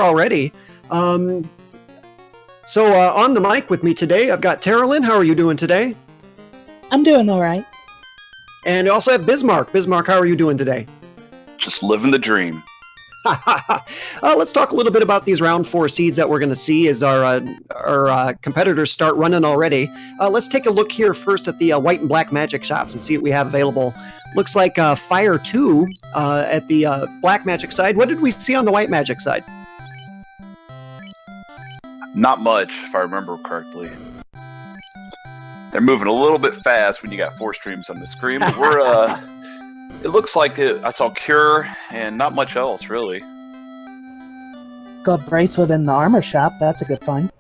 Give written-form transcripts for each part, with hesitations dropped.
already. On the mic with me today, I've got Terralyn. How are you doing today? I'm doing all right. And I also have Bismarck. Bismarck, how are you doing today? Just living the dream. Let's talk a little bit about these round 4 seeds that we're going to see as our competitors start running already. Let's take a look here first at the white and black magic shops and see what we have available. Looks like Fire 2 at the black magic side. What did we see on the white magic side? Not much, if I remember correctly. They're moving a little bit fast when you got 4 streams on the screen, but we're it looks like I saw Cure and not much else, really. Gold bracelet in the armor shop. That's a good find.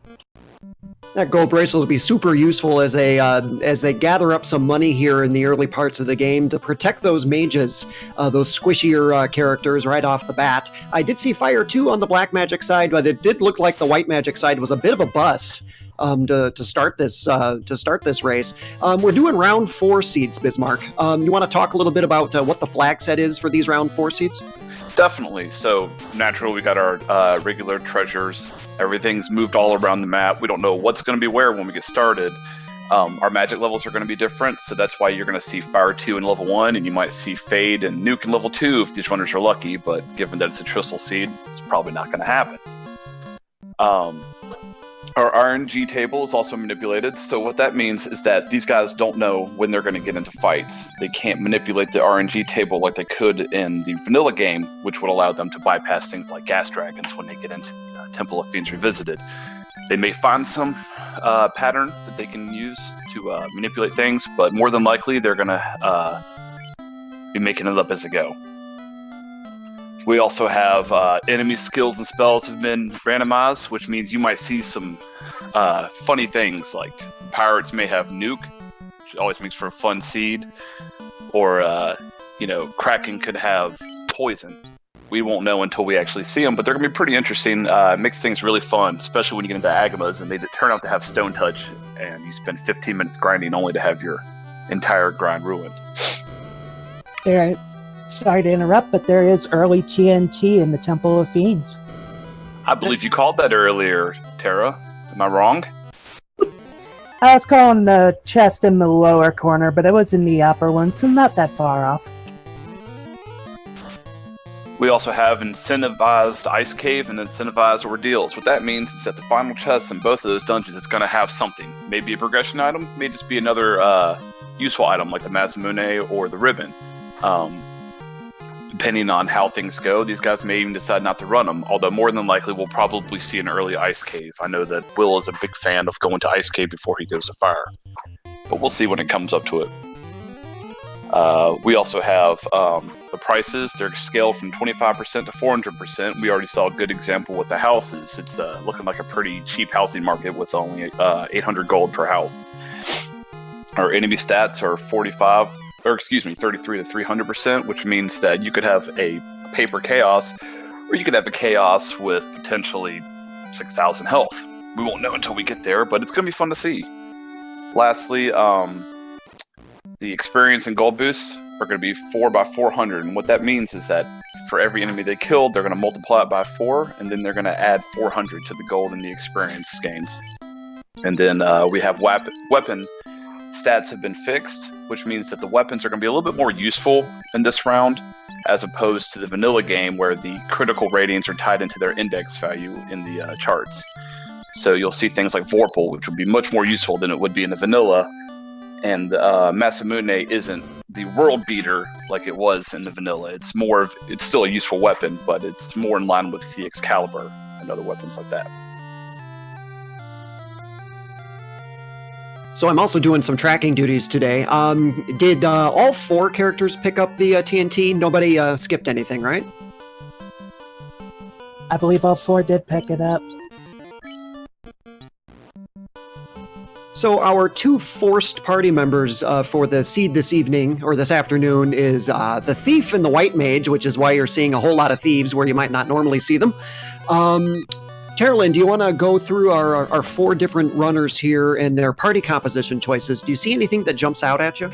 That gold bracelet will be super useful as they gather up some money here in the early parts of the game to protect those mages, those squishier characters right off the bat. I did see Fire 2 on the black magic side, but it did look like the white magic side was a bit of a bust to start this race. We're doing round 4 seeds, Bismarck. You want to talk a little bit about what the flag set is for these round 4 seeds? Definitely. So, naturally, we got our regular treasures. Everything's moved all around the map. We don't know what's going to be where when we get started. Our magic levels are going to be different, so that's why you're going to see Fire 2 in level 1, and you might see Fade and Nuke in level 2 if these runners are lucky, but given that it's a Tristle seed, it's probably not going to happen. Our RNG table is also manipulated, so what that means is that these guys don't know when they're going to get into fights. They can't manipulate the RNG table like they could in the vanilla game, which would allow them to bypass things like gas dragons when they get into the Temple of Fiends Revisited. They may find some pattern that they can use to manipulate things, but more than likely they're going to be making it up as they go. We also have enemy skills and spells have been randomized, which means you might see some funny things, like pirates may have Nuke, which always makes for a fun seed, or Kraken could have Poison. We won't know until we actually see them, but they're going to be pretty interesting. It makes things really fun, especially when you get into Agamas and they turn out to have Stone Touch, and you spend 15 minutes grinding only to have your entire grind ruined. Sorry to interrupt, but there is early TNT in the Temple of Fiends. I believe you called that earlier, Tara. Am I wrong? I was calling the chest in the lower corner, but it was in the upper one, so not that far off. We also have incentivized Ice Cave and incentivized Ordeals. What that means is that the final chest in both of those dungeons is going to have something. Maybe a progression item, may just be another useful item like the Masamune or the Ribbon. Depending on how things go, these guys may even decide not to run them, although more than likely we'll probably see an early Ice Cave. I know that Will is a big fan of going to Ice Cave before he goes to Fire, but we'll see when it comes up to it. We also have the prices. They're scaled from 25% to 400%. We already saw a good example with the houses. It's looking like a pretty cheap housing market with only 800 gold per house. Our enemy stats are 33 to 300%, which means that you could have a paper chaos, or you could have a chaos with potentially 6,000 health. We won't know until we get there, but it's going to be fun to see. Lastly, the experience and gold boosts are going to be 4 by 400, and what that means is that for every enemy they killed, they're going to multiply it by 4, and then they're going to add 400 to the gold and the experience gains. And then we have weapon stats have been fixed, which means that the weapons are going to be a little bit more useful in this round, as opposed to the vanilla game where the critical ratings are tied into their index value in the charts. So you'll see things like Vorpal, which would be much more useful than it would be in the vanilla, and Masamune isn't the world beater like it was in the vanilla. It's still a useful weapon, but it's more in line with the Excalibur and other weapons like that. So I'm also doing some tracking duties today. Did all 4 characters pick up the TNT? Nobody skipped anything, right? I believe all 4 did pick it up. So our 2 forced party members for the seed this evening, or this afternoon, is the Thief and the White Mage, which is why you're seeing a whole lot of thieves where you might not normally see them. Terralyn, do you want to go through our 4 different runners here and their party composition choices? Do you see anything that jumps out at you?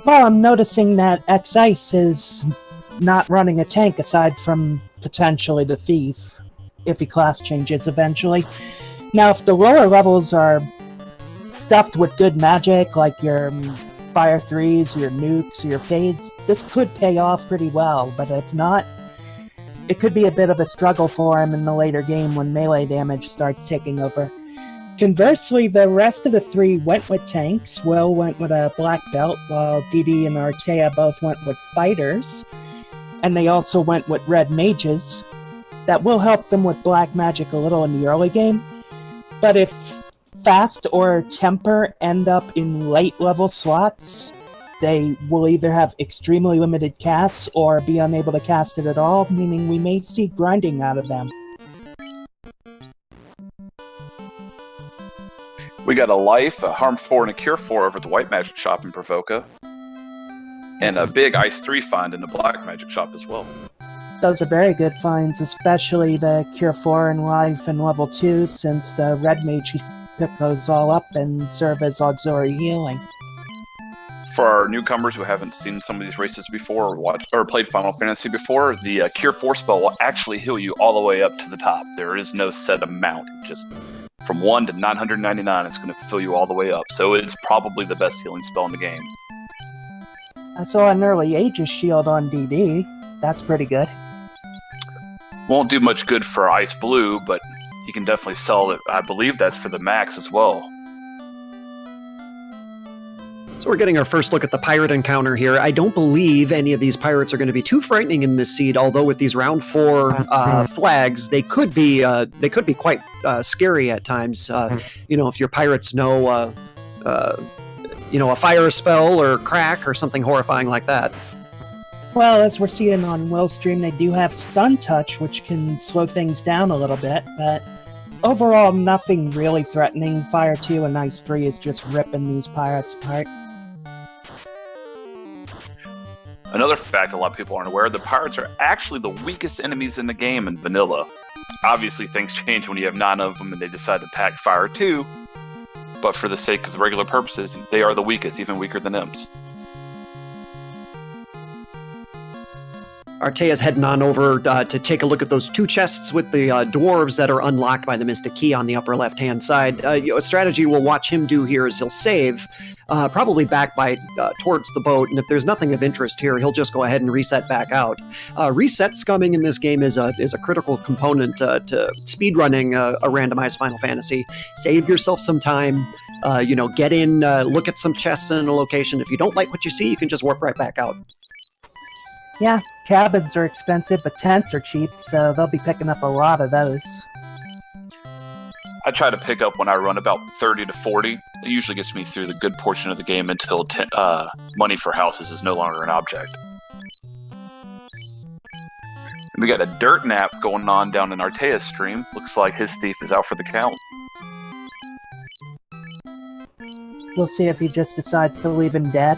Well, I'm noticing that X-Ice is not running a tank aside from potentially the Thief. iffy class changes eventually. Now, if the lower levels are stuffed with good magic, like your Fire 3s, your nukes, your fades, this could pay off pretty well, but if not, it could be a bit of a struggle for him in the later game when melee damage starts taking over. Conversely, the rest of the three went with tanks. Will went with a black belt, while DD and Artea both went with fighters. And they also went with red mages. That will help them with black magic a little in the early game. But if Fast or Temper end up in late level slots, they will either have extremely limited casts or be unable to cast it at all, meaning we may see grinding out of them. We got a Life, a Harm 4, and a Cure 4 over at the White Magic Shop in Provoca. And a big Ice 3 find in the Black Magic Shop as well. Those are very good finds, especially the Cure 4 and Life and Level 2, since the Red Mage pick those all up and serve as auxiliary healing. For our newcomers who haven't seen some of these races before or played Final Fantasy before, the Cure 4 spell will actually heal you all the way up to the top. There is no set amount. Just from 1 to 999, it's going to fill you all the way up. So it's probably the best healing spell in the game. I saw an early Aegis shield on DD. That's pretty good. Won't do much good for Ice Blue, but you can definitely sell it. I believe that's for the max as well. So we're getting our first look at the pirate encounter here. I don't believe any of these pirates are going to be too frightening in this seed, although with these round 4 flags, they could be quite scary at times. If your pirates know a fire spell or crack or something horrifying like that. Well, as we're seeing on Will's stream, they do have Stun Touch, which can slow things down a little bit, but overall, nothing really threatening. Fire 2 and Ice 3 is just ripping these pirates apart. Another fact a lot of people aren't aware, the pirates are actually the weakest enemies in the game in vanilla. Obviously, things change when you have 9 of them and they decide to pack Fire 2, but for the sake of the regular purposes, they are the weakest, even weaker than Imps. Artea's heading on over to take a look at those 2 chests with the dwarves that are unlocked by the Mystic Key on the upper left-hand side. A strategy we'll watch him do here is he'll save, probably back by towards the boat, and if there's nothing of interest here, he'll just go ahead and reset back out. Reset scumming in this game is a critical component to speedrunning a randomized Final Fantasy. Save yourself some time. Get in, look at some chests in a location. If you don't like what you see, you can just warp right back out. Yeah, cabins are expensive, but tents are cheap, so they'll be picking up a lot of those. I try to pick up when I run about 30 to 40. It usually gets me through the good portion of the game until money for houses is no longer an object. And we got a dirt nap going on down in Artea's stream. Looks like his thief is out for the count. We'll see if he just decides to leave him dead,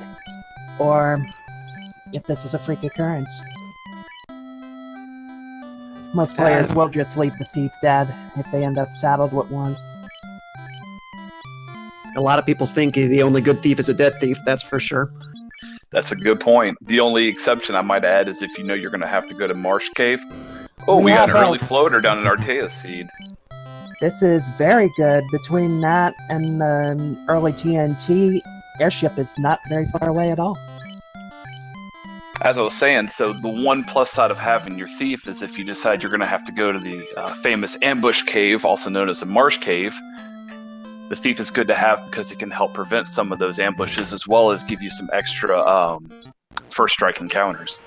or if this is a freak occurrence. Most players will just leave the thief dead if they end up saddled with one. A lot of people think the only good thief is a dead thief, that's for sure. That's a good point. The only exception I might add is if you know you're going to have to go to Marsh Cave. Oh, we got an early floater down in Artea's seed. This is very good. Between that and the early TNT, airship is not very far away at all. As I was saying, so the one plus side of having your thief is if you decide you're going to have to go to the famous ambush cave, also known as the Marsh Cave, the thief is good to have because it can help prevent some of those ambushes as well as give you some extra first strike encounters.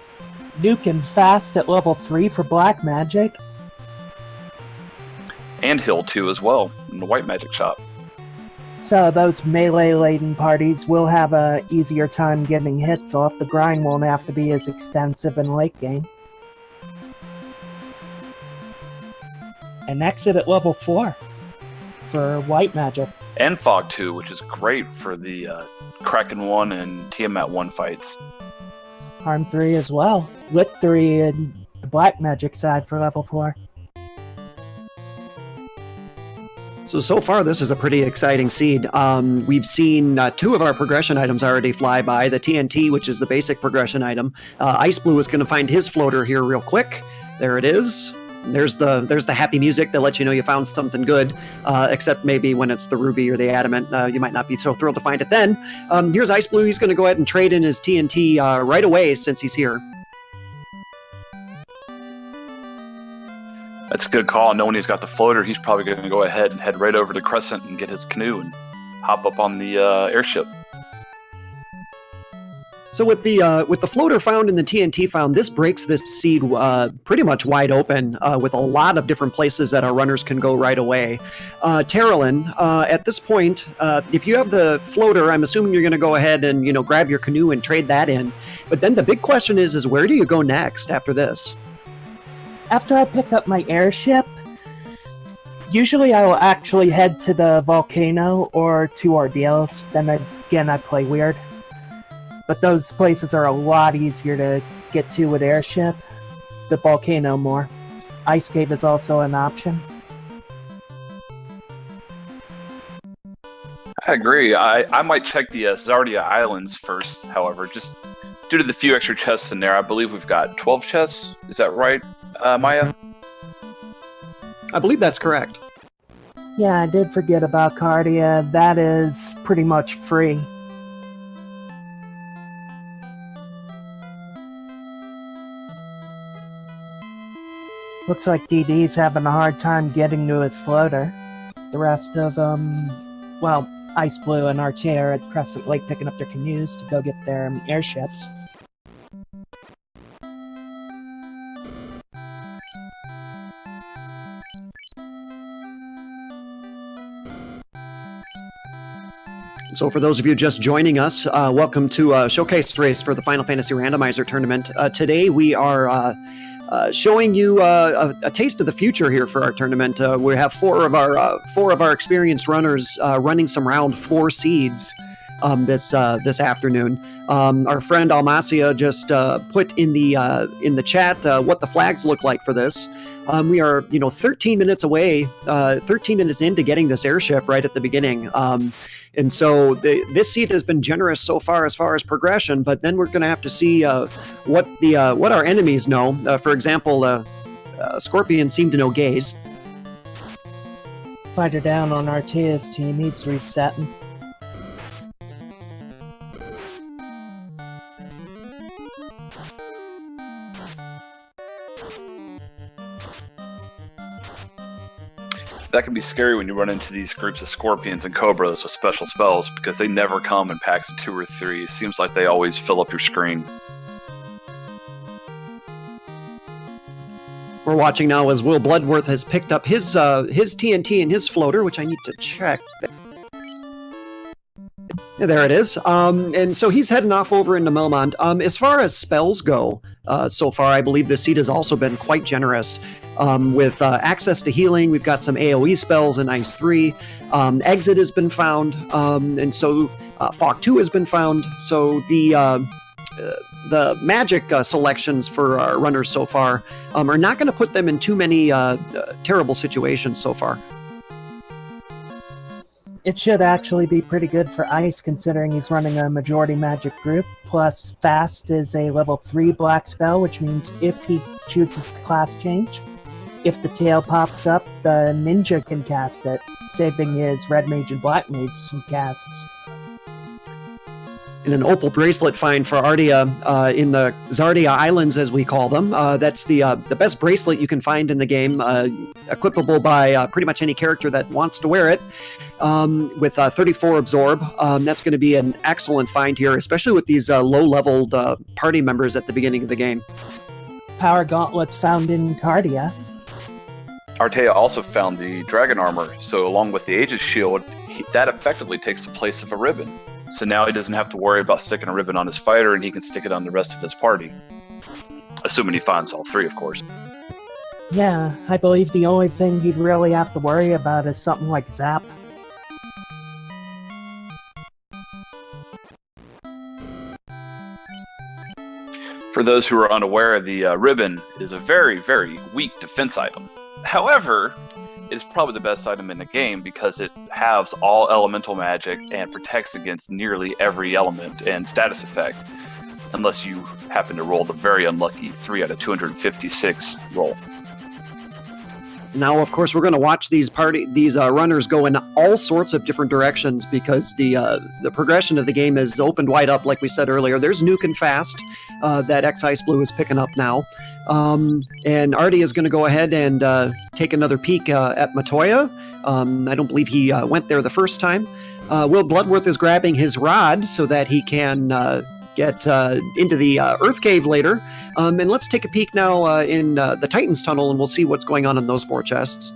Nuke and Fast at level 3 for black magic. And Hill 2 as well, in the White Magic Shop. So those melee-laden parties will have a easier time getting hits off. The grind won't have to be as extensive in late game. An exit at level 4 for white magic. And Fog 2, which is great for the Kraken 1 and Tiamat 1 fights. Harm 3 as well. Lit 3 and the black magic side for level 4. So far, this is a pretty exciting seed. We've seen 2 of our progression items already fly by. The TNT, which is the basic progression item. Ice Blue is going to find his floater here real quick. There it is. there's the happy music that lets you know you found something good. Except maybe when it's the ruby or the adamant, you might not be so thrilled to find it then. Here's Ice Blue. He's going to go ahead and trade in his TNT right away since he's here. That's a good call. Knowing he's got the floater, he's probably going to go ahead and head right over to Crescent and get his canoe and hop up on the airship. So with the floater found and the TNT found, this breaks this seed pretty much wide open with a lot of different places that our runners can go right away. Terrelin, at this point, if you have the floater, I'm assuming you're going to go ahead and grab your canoe and trade that in. But then the big question is where do you go next after this? After I pick up my airship, usually I will actually head to the volcano or to Ordeals. Then again, I play weird. But those places are a lot easier to get to with airship. The volcano more. Ice Cave is also an option. I agree. I might check the Zardia Islands first, however, just due to the few extra chests in there. I believe we've got 12 chests. Is that right, Maya? I believe that's correct. Yeah, I did forget about Cardia. That is pretty much free. Looks like DD's having a hard time getting to his floater. The rest of, Ice Blue and Archie are at Crescent Lake picking up their canoes to go get their airships. So for those of you just joining us, welcome to a showcase race for the Final Fantasy Randomizer tournament. Today we are showing you a taste of the future here for our tournament. We have four of our experienced runners running some round 4 seeds this afternoon. Our friend Almacia just put in the chat what the flags look like for this. We are 13 minutes away, 13 minutes into getting this airship right at the beginning. And so this seed has been generous so far as progression, but then we're going to have to see what our enemies know. For example, Scorpion seemed to know Gaze. Fighter down on Artea's team. He's resetting. That can be scary when you run into these groups of scorpions and cobras with special spells, because they never come in packs of 2 or 3. It seems like they always fill up your screen. We're watching now as Will Bloodworth has picked up his TNT and his floater, which I need to check. Yeah, there it is. And so he's heading off over into Melmond. As far as spells go, so far, I believe this seed has also been quite generous. With access to healing, we've got some AoE spells in Ice 3. Exit has been found, and so Fog 2 has been found. So the magic selections for our runners so far are not going to put them in too many terrible situations so far. It should actually be pretty good for Ice, considering he's running a majority magic group. Plus, Fast is a level 3 black spell, which means if he chooses to class change, if the tail pops up, the ninja can cast it, saving his red mage and black mage some casts. And an opal bracelet find for Ardia in the Zardia Islands, as we call them. That's the best bracelet you can find in the game, equipable by pretty much any character that wants to wear it. With 34 absorb, that's going to be an excellent find here, especially with these low-leveled party members at the beginning of the game. Power gauntlets found in Cardia. Artea also found the dragon armor, so along with the Aegis shield, that effectively takes the place of a ribbon. So now he doesn't have to worry about sticking a ribbon on his fighter, and he can stick it on the rest of his party. Assuming he finds all 3, of course. Yeah, I believe the only thing he'd really have to worry about is something like Zap. For those who are unaware, the ribbon is a very, very weak defense item. However, it is probably the best item in the game because it halves all elemental magic and protects against nearly every element and status effect, unless you happen to roll the very unlucky 3 out of 256 roll. Now, of course, we're going to watch these runners go in all sorts of different directions because the progression of the game is opened wide up, like we said earlier. There's Nuke and Fast that X-Ice Blue is picking up now. And Artie is going to go ahead and take another peek at Matoya. I don't believe he went there the first time. Will Bloodworth is grabbing his rod so that he can get into the Earth Cave later. And let's take a peek now in the Titan's Tunnel, and we'll see what's going on in those 4 chests.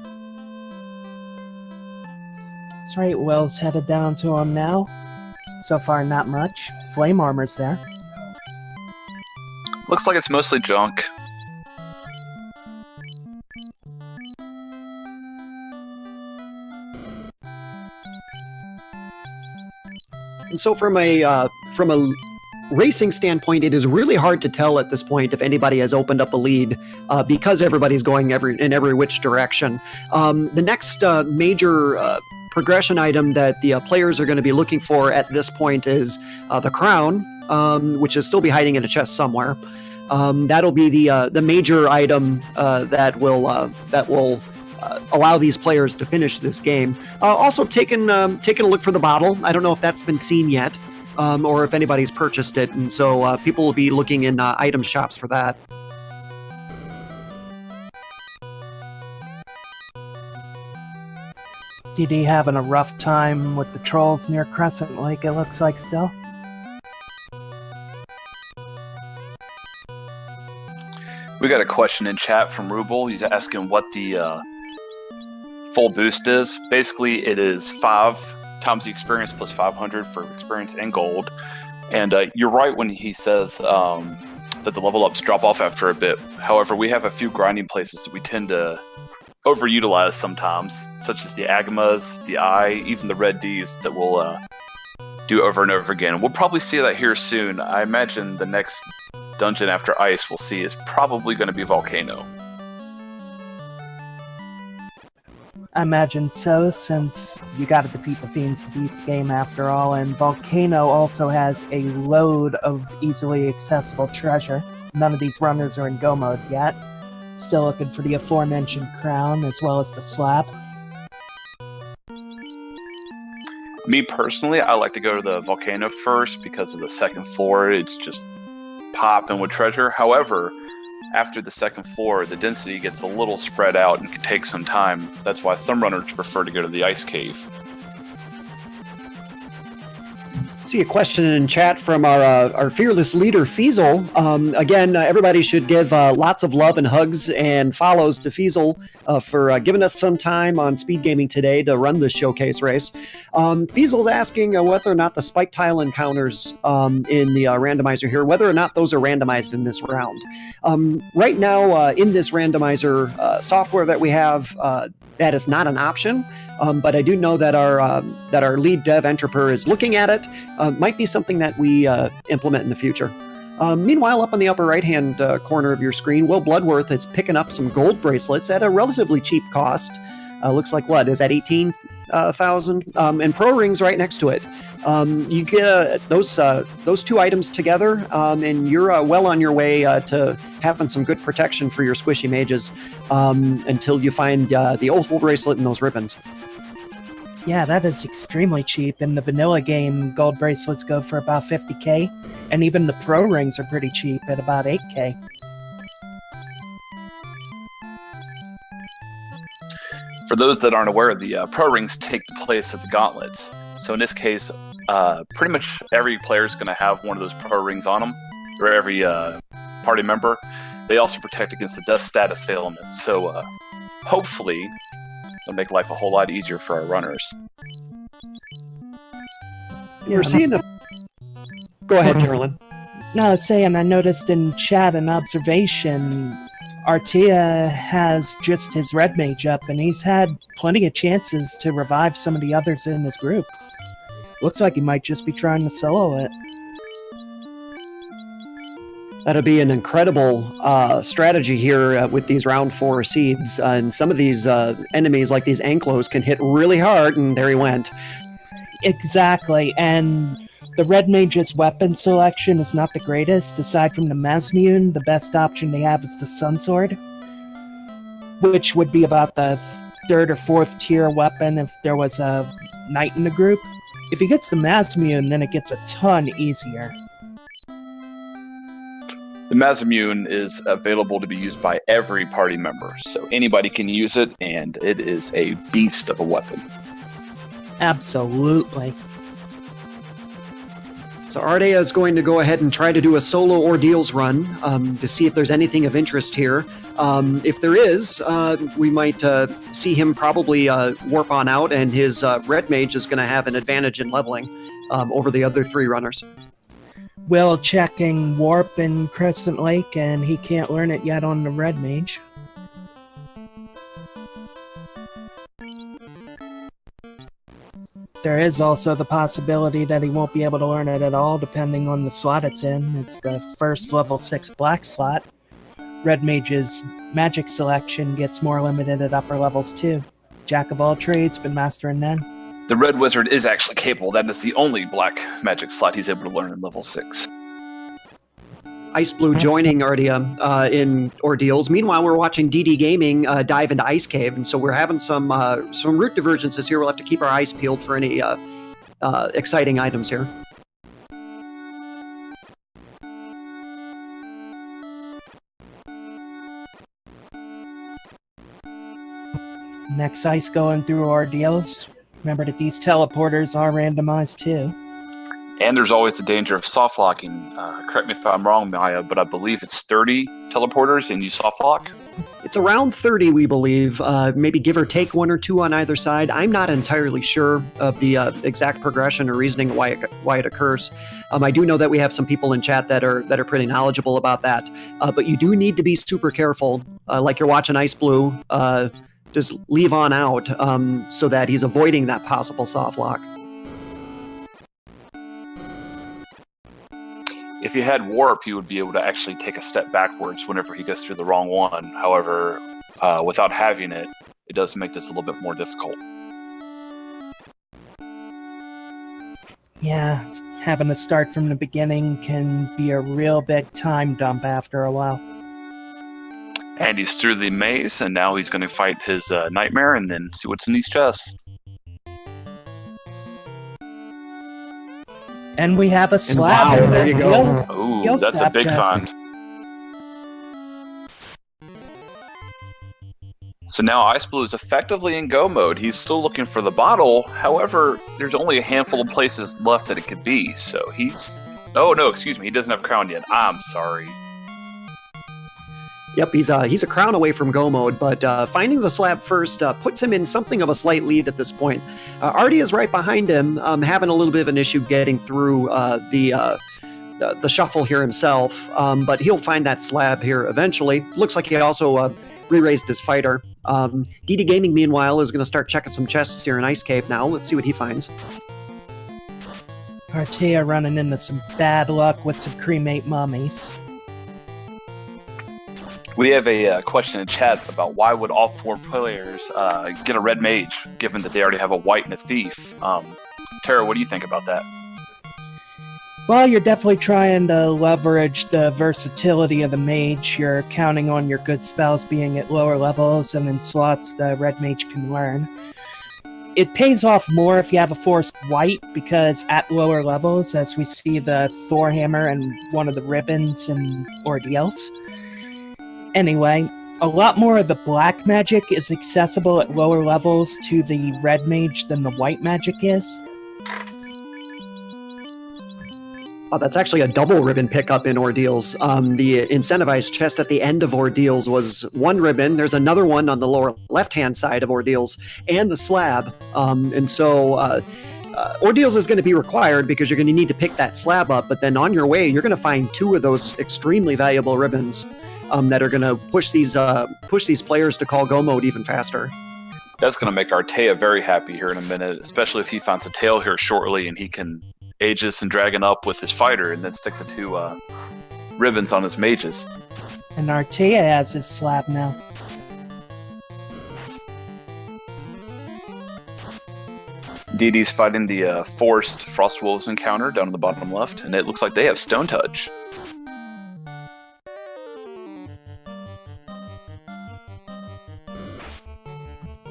That's right, Will's headed down to him now. So far, not much. Flame armor's there. Looks like it's mostly junk. And so from a racing standpoint, it is really hard to tell at this point if anybody has opened up a lead because everybody's going in every which direction. The next major progression item that the players are going to be looking for at this point is the crown, which is still be hiding in a chest somewhere. That'll be the major item that will allow these players to finish this game. Also, taking a look for the bottle. I don't know if that's been seen yet, or if anybody's purchased it, and so people will be looking in item shops for that. DD having a rough time with the trolls near Crescent Lake, it looks like still. We got a question in chat from Ruble. He's asking what the full boost is. Basically, it is 5 times the experience plus 500 for experience and gold. And you're right when he says that the level ups drop off after a bit. However, we have a few grinding places that we tend to overutilize sometimes, such as the Agamas, the Eye, even the Red Ds that we'll do over and over again. We'll probably see that here soon. I imagine the next dungeon after Ice we'll see is probably going to be Volcano. I imagine so, since you gotta defeat the fiends to beat the game after all, and Volcano also has a load of easily accessible treasure. None of these runners are in go mode yet. Still looking for the aforementioned crown, as well as the slab. Me personally, I like to go to the Volcano first because of the second floor. It's just popping with treasure. However, after the second floor, the density gets a little spread out and can take some time. That's why some runners prefer to go to the Ice Cave. See a question in chat from our fearless leader, Feasel. Again, everybody should give lots of love and hugs and follows to Feasel for giving us some time on Speed Gaming today to run this showcase race. Feasel's asking whether or not the spike tile encounters in the randomizer here, whether or not those are randomized in this round. Right now, in this randomizer software that we have, that is not an option. But I do know that our lead dev Enterper is looking at it. Might be something that we implement in the future. Meanwhile, up on the upper right-hand corner of your screen, Will Bloodworth is picking up some gold bracelets at a relatively cheap cost. Looks like what is that, 18,000? And pro rings right next to it. You get those 2 items together, and you're well on your way to having some good protection for your squishy mages until you find the opal bracelet and those ribbons. Yeah, that is extremely cheap. In the vanilla game, gold bracelets go for about 50k, and even the pro rings are pretty cheap at about 8k. For those that aren't aware, the pro rings take the place of the gauntlets. So in this case, pretty much every player is going to have one of those pro rings on them, or every party member. They also protect against the dust status ailment. So hopefully, it'll make life a whole lot easier for our runners. We're seeing a... Go ahead, Terlin. No, I was saying, I noticed in chat an observation. Artia has just his red mage up, and he's had plenty of chances to revive some of the others in his group. Looks like he might just be trying to solo it. That'll be an incredible strategy here with these round 4 seeds. And some of these enemies, like these Anklos, can hit really hard, and there he went. Exactly, and the red mage's weapon selection is not the greatest. Aside from the Masmune, the best option they have is the Sunsword. which would be about the third or fourth tier weapon if there was a knight in the group. If he gets the Mazmune, then it gets a ton easier. The Mazmune is available to be used by every party member, so anybody can use it, and it is a beast of a weapon. Absolutely. So Ardea is going to go ahead and try to do a solo ordeals run to see if there's anything of interest here. If there is, we might see him probably warp on out, and his red mage is going to have an advantage in leveling over the other 3 runners. Will checking Warp in Crescent Lake, and he can't learn it yet on the red mage. There is also the possibility that he won't be able to learn it at all, depending on the slot it's in. It's the first level 6 black slot. Red Mage's magic selection gets more limited at upper levels too. Jack of all trades, but master in none. The Red Wizard is actually capable. That is the only black magic slot he's able to learn in level 6. Ice Blue joining Ardea in ordeals. Meanwhile, we're watching DD Gaming dive into Ice Cave, and so we're having some route divergences here. We'll have to keep our eyes peeled for any exciting items here. Next ice going through ordeals. Remember that these teleporters are randomized too. And there's always the danger of soft locking. Correct me if I'm wrong, Maya, but I believe it's 30 teleporters and you soft lock. It's around 30, we believe, maybe give or take 1 or 2 on either side. I'm not entirely sure of the exact progression or reasoning why it occurs. I do know that we have some people in chat that are pretty knowledgeable about that, but you do need to be super careful. Like you're watching Ice Blue, just leave on out so that he's avoiding that possible soft lock. If he had Warp, he would be able to actually take a step backwards whenever he goes through the wrong one. However, without having it, it does make this a little bit more difficult. Yeah, having to start from the beginning can be a real big time dump after a while. And he's through the maze, and now he's going to fight his nightmare and then see what's in these chests. And we have a slab. wow, there you go. Ooh, that's a big find. So now Ice Blue is effectively in go mode. He's still looking for the bottle. However, there's only a handful of places left that it could be. So he's... Oh, no, excuse me. He doesn't have Crown yet. I'm sorry. Yep, he's a crown away from go mode, but finding the slab first puts him in something of a slight lead at this point. Ardea is right behind him, having a little bit of an issue getting through the shuffle here himself, but he'll find that slab here eventually. Looks like he also re-raised his fighter. DD Gaming, meanwhile, is going to start checking some chests here in Ice Cave now. Let's see what he finds. Ardea running into some bad luck with some cremate mummies. We have a question in chat about why would all 4 players get a red mage, given that they already have a white and a thief. Tara, what do you think about that? Well, you're definitely trying to leverage the versatility of the mage. You're counting on your good spells being at lower levels and in slots the red mage can learn. It pays off more if you have a forced white, because at lower levels, as we see the Thor hammer and one of the ribbons and ordeals. Anyway, a lot more of the black magic is accessible at lower levels to the red mage than the white magic is. Oh, that's actually a double ribbon pickup in Ordeals. The incentivized chest at the end of Ordeals was 1 ribbon. There's another one on the lower left-hand side of Ordeals, and the slab. And so Ordeals is going to be required because you're going to need to pick that slab up, but then on your way, you're going to find 2 of those extremely valuable ribbons that are going to push these players to call go mode even faster. That's going to make Ardea very happy here in a minute, especially if he finds a tail here shortly and he can Aegis and Dragon up with his fighter and then stick the 2 ribbons on his mages. And Ardea has his slab now. DD's fighting the forced Frost Wolves encounter down in the bottom left, and it looks like they have Stone Touch.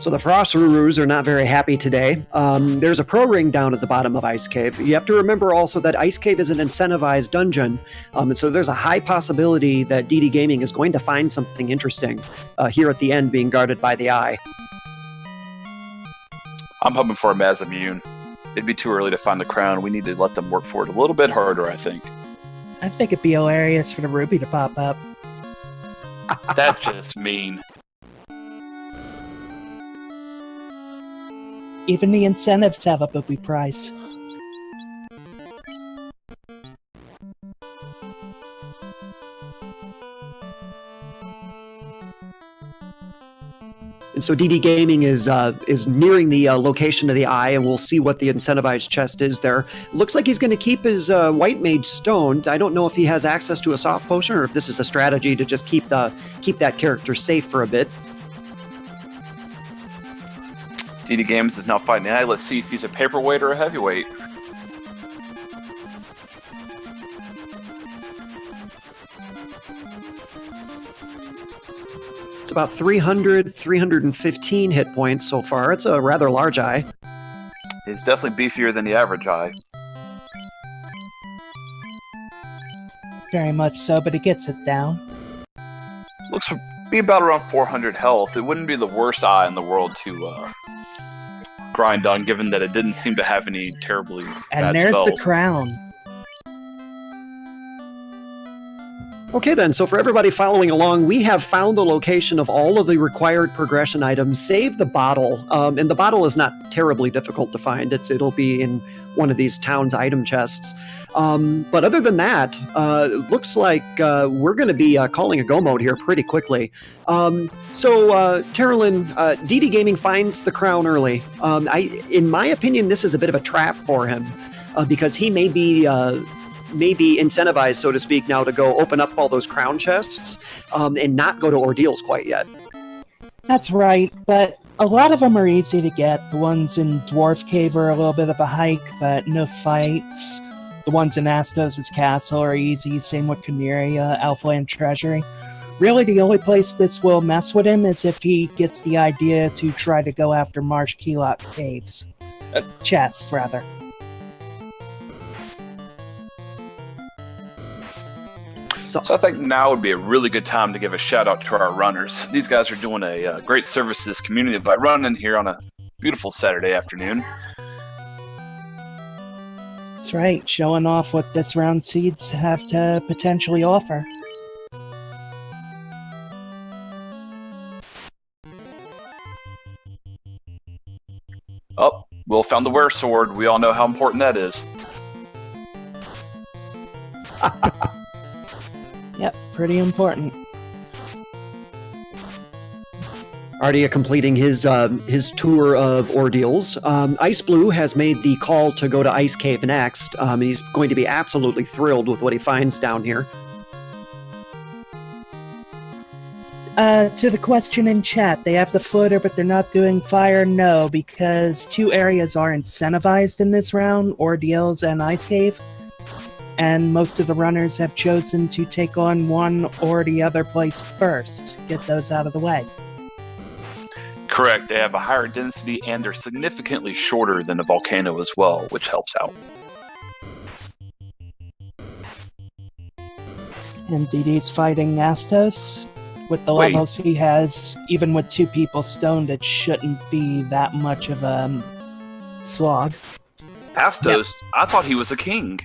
So the Frostarurus are not very happy today. There's a pro ring down at the bottom of Ice Cave. You have to remember also that Ice Cave is an incentivized dungeon, and so there's a high possibility that DD Gaming is going to find something interesting here at the end, being guarded by the Eye. I'm hoping for a Masamune. It'd be too early to find the crown. We need to let them work for it a little bit harder, I think. I think it'd be hilarious for the Ruby to pop up. That's just mean. Even the incentives have a booby price. And so DD Gaming is nearing the location of the Eye, and we'll see what the incentivized chest is there. Looks like he's going to keep his White Mage stoned. I don't know if he has access to a soft potion or if this is a strategy to just keep that character safe for a bit. DD Games is now fighting the Eye. Let's see if he's a paperweight or a heavyweight. It's about 315 hit points so far. It's a rather large Eye. He's definitely beefier than the average Eye. Very much so, but he gets it down. Looks to be about around 400 health. It wouldn't be the worst Eye in the world to grind on, given that it didn't seem to have any terribly And bad there's spells. the crown. Okay then, so for everybody following along, we have found the location of all of the required progression items, save the bottle. And the bottle is not terribly difficult to find. It'll be in one of these town's item chests. But other than that, it looks like we're going to be calling a go mode here pretty quickly. So Terralyn, DD Gaming finds the crown early. In my opinion, this is a bit of a trap for him because he may be incentivized, so to speak, now to go open up all those crown chests and not go to ordeals quite yet. That's right, but a lot of them are easy to get. The ones in Dwarf Cave are a little bit of a hike, but no fights. The ones in Astos' castle are easy, same with Chimeria, Alphaland Treasury. Really, the only place this will mess with him is if he gets the idea to try to go after Marsh Keylot Caves. Chests, rather. So I think now would be a really good time to give a shout out to our runners. These guys are doing a great service to this community by running here on a beautiful Saturday afternoon. That's right, showing off what this round seeds have to potentially offer. Oh, Will found the wear sword. We all know how important that is. Yep, pretty important. Ardia completing his tour of ordeals. Ice Blue has made the call to go to Ice Cave next. He's going to be absolutely thrilled with what he finds down here. To the question in chat, they have the footer, but they're not doing fire? No, because two areas are incentivized in this round, ordeals and Ice Cave. And most of the runners have chosen to take on one or the other place first. Get those out of the way. Correct. They have a higher density and they're significantly shorter than the volcano as well, which helps out. And DD's fighting Astos. With the Wait. levels he has, even with two people stoned, it shouldn't be that much of a slog. Astos, I thought he was a king.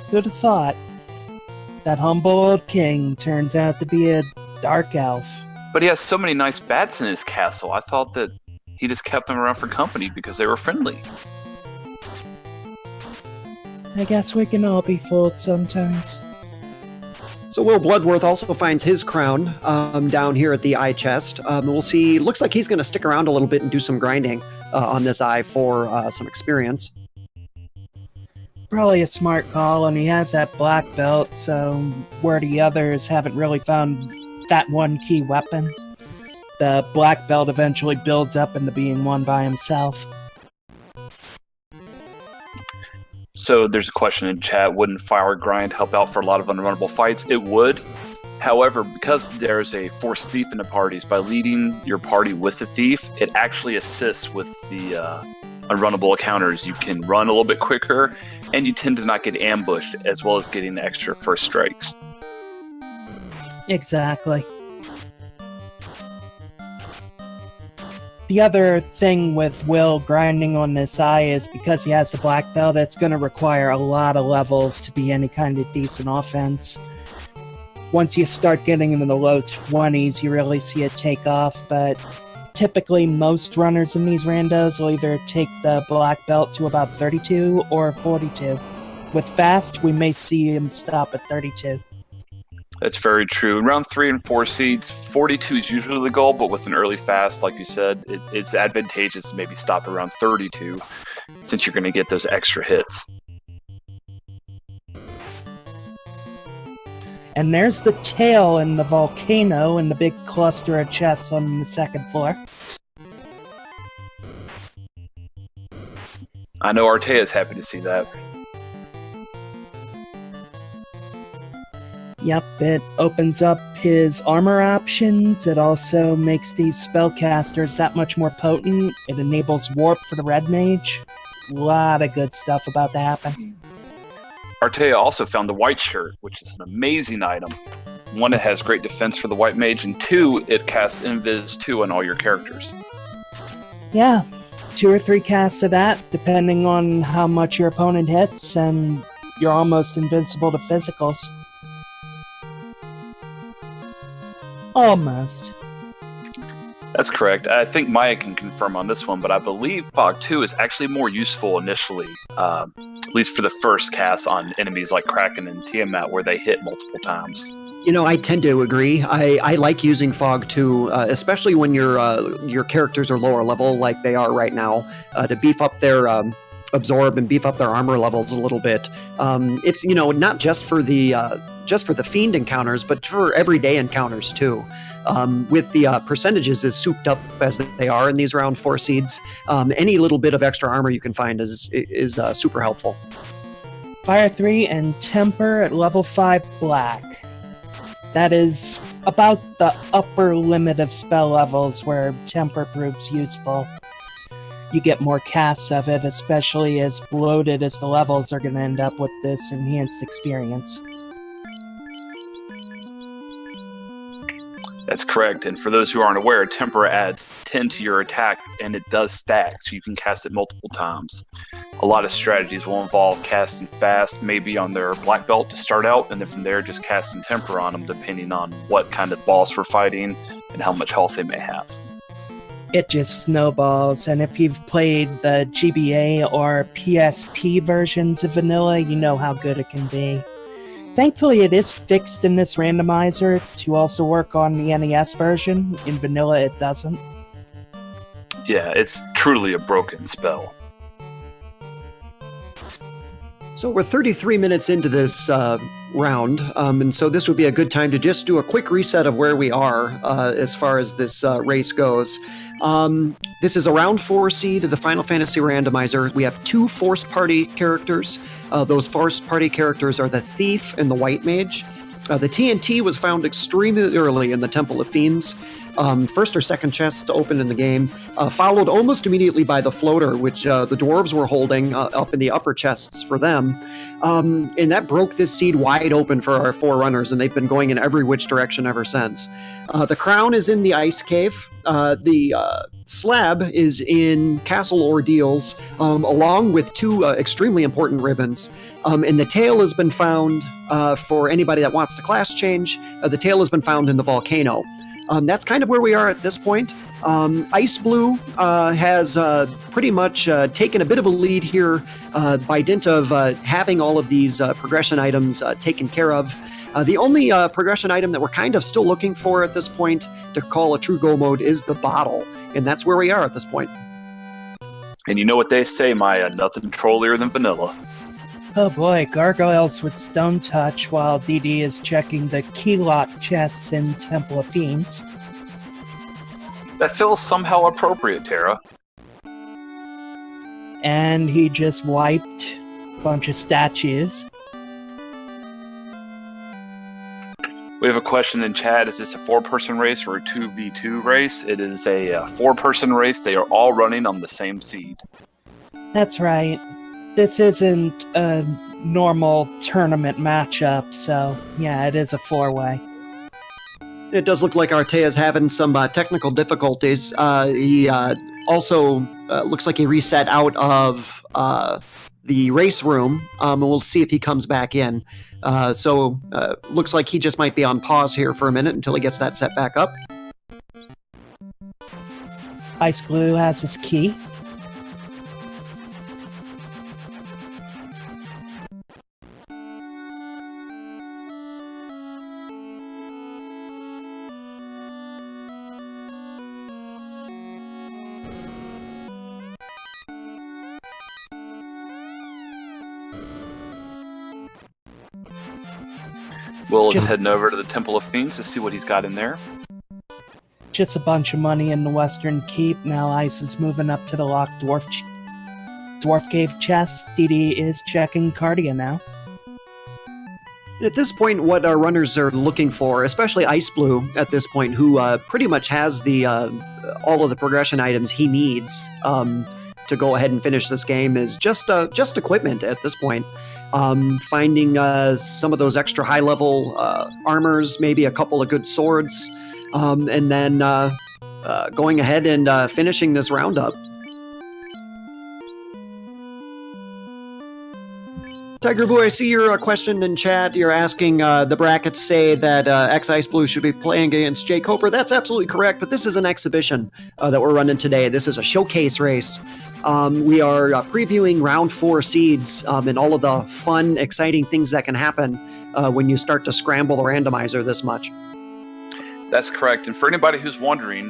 Who'd have thought? That humble old king turns out to be a dark elf. But he has so many nice bats in his castle. I thought that he just kept them around for company because they were friendly. I guess we can all be fooled sometimes. So Will Bloodworth also finds his crown down here at the eye chest. We'll see. Looks like he's going to stick around a little bit and do some grinding on this eye for some experience. Probably a smart call, and he has that black belt, so where the others haven't really found that one key weapon, the black belt eventually builds up into being one by himself. So there's a question in chat, wouldn't fire grind help out for a lot of unrunnable fights? It would. However, because there's a forced thief in the parties, by leading your party with the thief, it actually assists with the unrunnable encounters. You can run a little bit quicker, and you tend to not get ambushed, as well as getting extra first strikes. Exactly. The other thing with Will grinding on this eye is because he has the black belt, it's going to require a lot of levels to be any kind of decent offense. Once you start getting into the low 20s, you really see it take off, but typically most runners in these randos will either take the black belt to about 32 or 42. With fast, we may see him stop at 32. That's very true. In round 3 and 4 seeds, 42 is usually the goal, but with an early fast, like you said, it's advantageous to maybe stop around 32, since you're going to get those extra hits. And there's the tail in the volcano and the big cluster of chests on the second floor. I know Artea's happy to see that. Yep, it opens up his armor options. It also makes these spellcasters that much more potent. It enables warp for the red mage. A lot of good stuff about to happen. Artea also found the white shirt, which is an amazing item. One, it has great defense for the white mage, and 2, it casts Invis 2 on all your characters. Yeah, 2 or 3 casts of that, depending on how much your opponent hits, and you're almost invincible to physicals. Almost. That's correct. I think Maya can confirm on this one, but I believe Fog 2 is actually more useful initially, at least for the first cast on enemies like Kraken and Tiamat, where they hit multiple times. You know, I tend to agree. I like using Fog too, especially when your characters are lower level like they are right now, to beef up their absorb and beef up their armor levels a little bit. It's, you know, not just for the fiend encounters, but for everyday encounters too. With the percentages as souped up as they are in these round 4 seeds, any little bit of extra armor you can find is super helpful. Fire 3 and Temper at level 5 black. That is about the upper limit of spell levels where Temper proves useful. You get more casts of it, especially as bloated as the levels are going to end up with this enhanced experience. That's correct, and for those who aren't aware, Temper adds 10 to your attack, and it does stack, so you can cast it multiple times. A lot of strategies will involve casting fast, maybe on their black belt to start out, and then from there just casting Temper on them, depending on what kind of boss we're fighting and how much health they may have. It just snowballs, and if you've played the GBA or PSP versions of Vanilla, you know how good it can be. Thankfully, it is fixed in this randomizer to also work on the NES version. In Vanilla, it doesn't. Yeah, it's truly a broken spell. So we're 33 minutes into this round, and so this would be a good time to just do a quick reset of where we are as far as this race goes. This is a round 4 seed of the Final Fantasy Randomizer. We have 2 forced party characters. Those forced party characters are the Thief and the White Mage. The TNT was found extremely early in the Temple of Fiends. First or second chest to open in the game, followed almost immediately by the floater, which the dwarves were holding up in the upper chests for them. And that broke this seed wide open for our 4 runners, and they've been going in every which direction ever since. The crown is in the ice cave. The slab is in Castle Ordeals, along with 2 extremely important ribbons. And the tail has been found, for anybody that wants to class change, the tail has been found in the volcano. That's kind of where we are at this point. Ice Blue has pretty much taken a bit of a lead here by dint of having all of these progression items taken care of. The only progression item that we're kind of still looking for at this point to call a true go mode is the bottle, and that's where we are at this point. And you know what they say, Maya, nothing trollier than vanilla. Oh boy, gargoyles with stone touch while DD is checking the key lock chests in Temple of Fiends. That feels somehow appropriate, Tara. And he just wiped a bunch of statues. We have a question in chat. Is this a 4-person race or a 2v2 race? It is a 4-person race. They are all running on the same seed. That's right. This isn't a normal tournament matchup, so yeah, it is a 4-way. It does look like Artea's having some technical difficulties. He also looks like he reset out of the race room, and we'll see if he comes back in. So looks like he just might be on pause here for a minute until he gets that set back up. Ice Blue has his key. Will is heading over to the Temple of Fiends to see what he's got in there. Just a bunch of money in the Western Keep. Now Ice is moving up to the locked Dwarf Cave chest. DD is checking Cardia now. At this point, what our runners are looking for, especially Ice Blue at this point, who pretty much has the all of the progression items he needs to go ahead and finish this game, is just equipment at this point. Finding some of those extra high-level armors, maybe a couple of good swords, and then going ahead and finishing this roundup. Tiger Blue, I see your question in chat. You're asking, the brackets say that X-Ice Blue should be playing against Jay Coper. That's absolutely correct, but this is an exhibition that we're running today. This is a showcase race. We are previewing round 4 seeds and all of the fun, exciting things that can happen when you start to scramble the randomizer this much. That's correct. And for anybody who's wondering,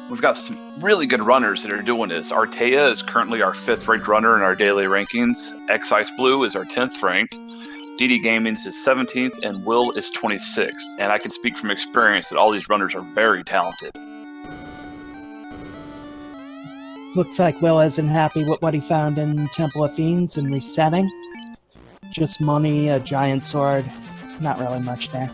we've got some really good runners that are doing this. Artea is currently our 5th ranked runner in our daily rankings. X-Ice Blue is our 10th ranked. DD Gaming is 17th, and Will is 26th. And I can speak from experience that all these runners are very talented. Looks like Will isn't happy with what he found in Temple of Fiends and resetting. Just money, a giant sword, not really much there.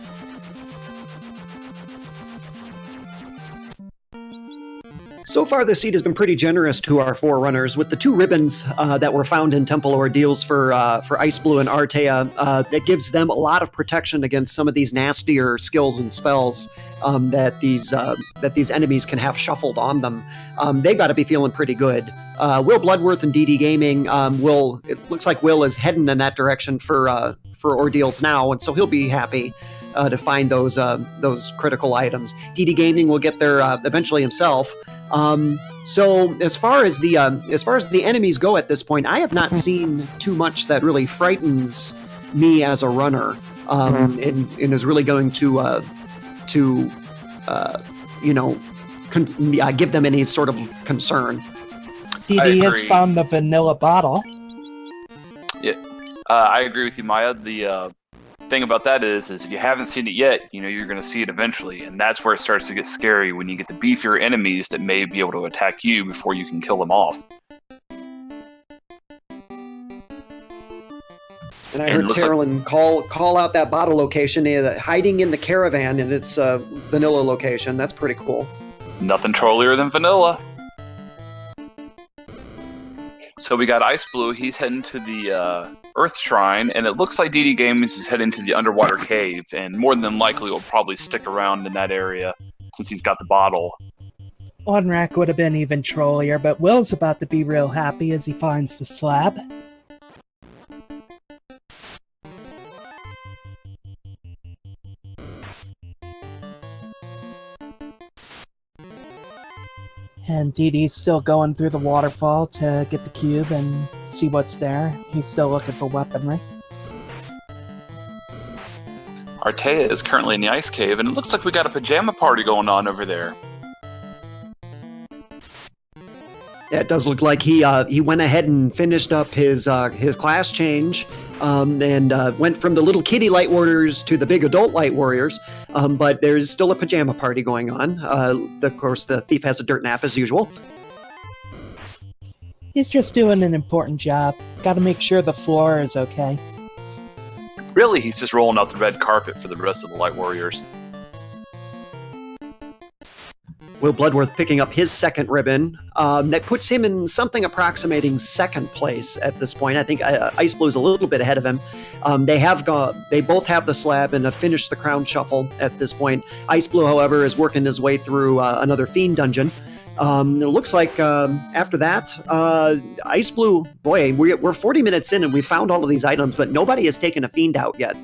So far, the seed has been pretty generous to our 4 runners, with the 2 ribbons that were found in Temple Ordeals for Ice Blue and Artea. That gives them a lot of protection against some of these nastier skills and spells that these enemies can have shuffled on them. They got to be feeling pretty good. Will Bloodworth and DD Gaming, it looks like Will is heading in that direction for Ordeals now, and so he'll be happy to find those critical items. DD Gaming will get there eventually himself. So as far as the enemies go at this point, I have not seen too much that really frightens me as a runner, and is really going to give them any sort of concern. DD has found the vanilla bottle. Yeah, I agree with you, Maya. The thing about that is if you haven't seen it yet, you're going to see it eventually, and that's where it starts to get scary, when you get the beefier enemies that may be able to attack you before you can kill them off. And I heard Terrelin call out that bottle location, hiding in the caravan in its vanilla location. That's pretty cool. Nothing trollier than vanilla. So we got Ice Blue. He's heading to the Earth Shrine, and it looks like DD Gaming is heading to the underwater cave, and more than likely will probably stick around in that area since he's got the bottle. Onrak would have been even trollier, but Will's about to be real happy as he finds the slab. And DD's still going through the waterfall to get the cube and see what's there. He's still looking for weaponry. Artea is currently in the ice cave, and it looks like we got a pajama party going on over there. Yeah, it does look like he went ahead and finished up his class change, and went from the little kitty light warriors to the big adult light warriors. But there's still a pajama party going on. Of course, the thief has a dirt nap as usual. He's just doing an important job. Gotta make sure the floor is okay. Really, he's just rolling out the red carpet for the rest of the Light Warriors. Will Bloodworth picking up his second ribbon. That puts him in something approximating second place at this point. I think Ice Blue's a little bit ahead of him. They both have the slab and have finished the crown shuffle at this point. Ice Blue, however, is working his way through another Fiend dungeon. It looks like after that, Ice Blue, boy, we're 40 minutes in and we found all of these items, but nobody has taken a Fiend out yet.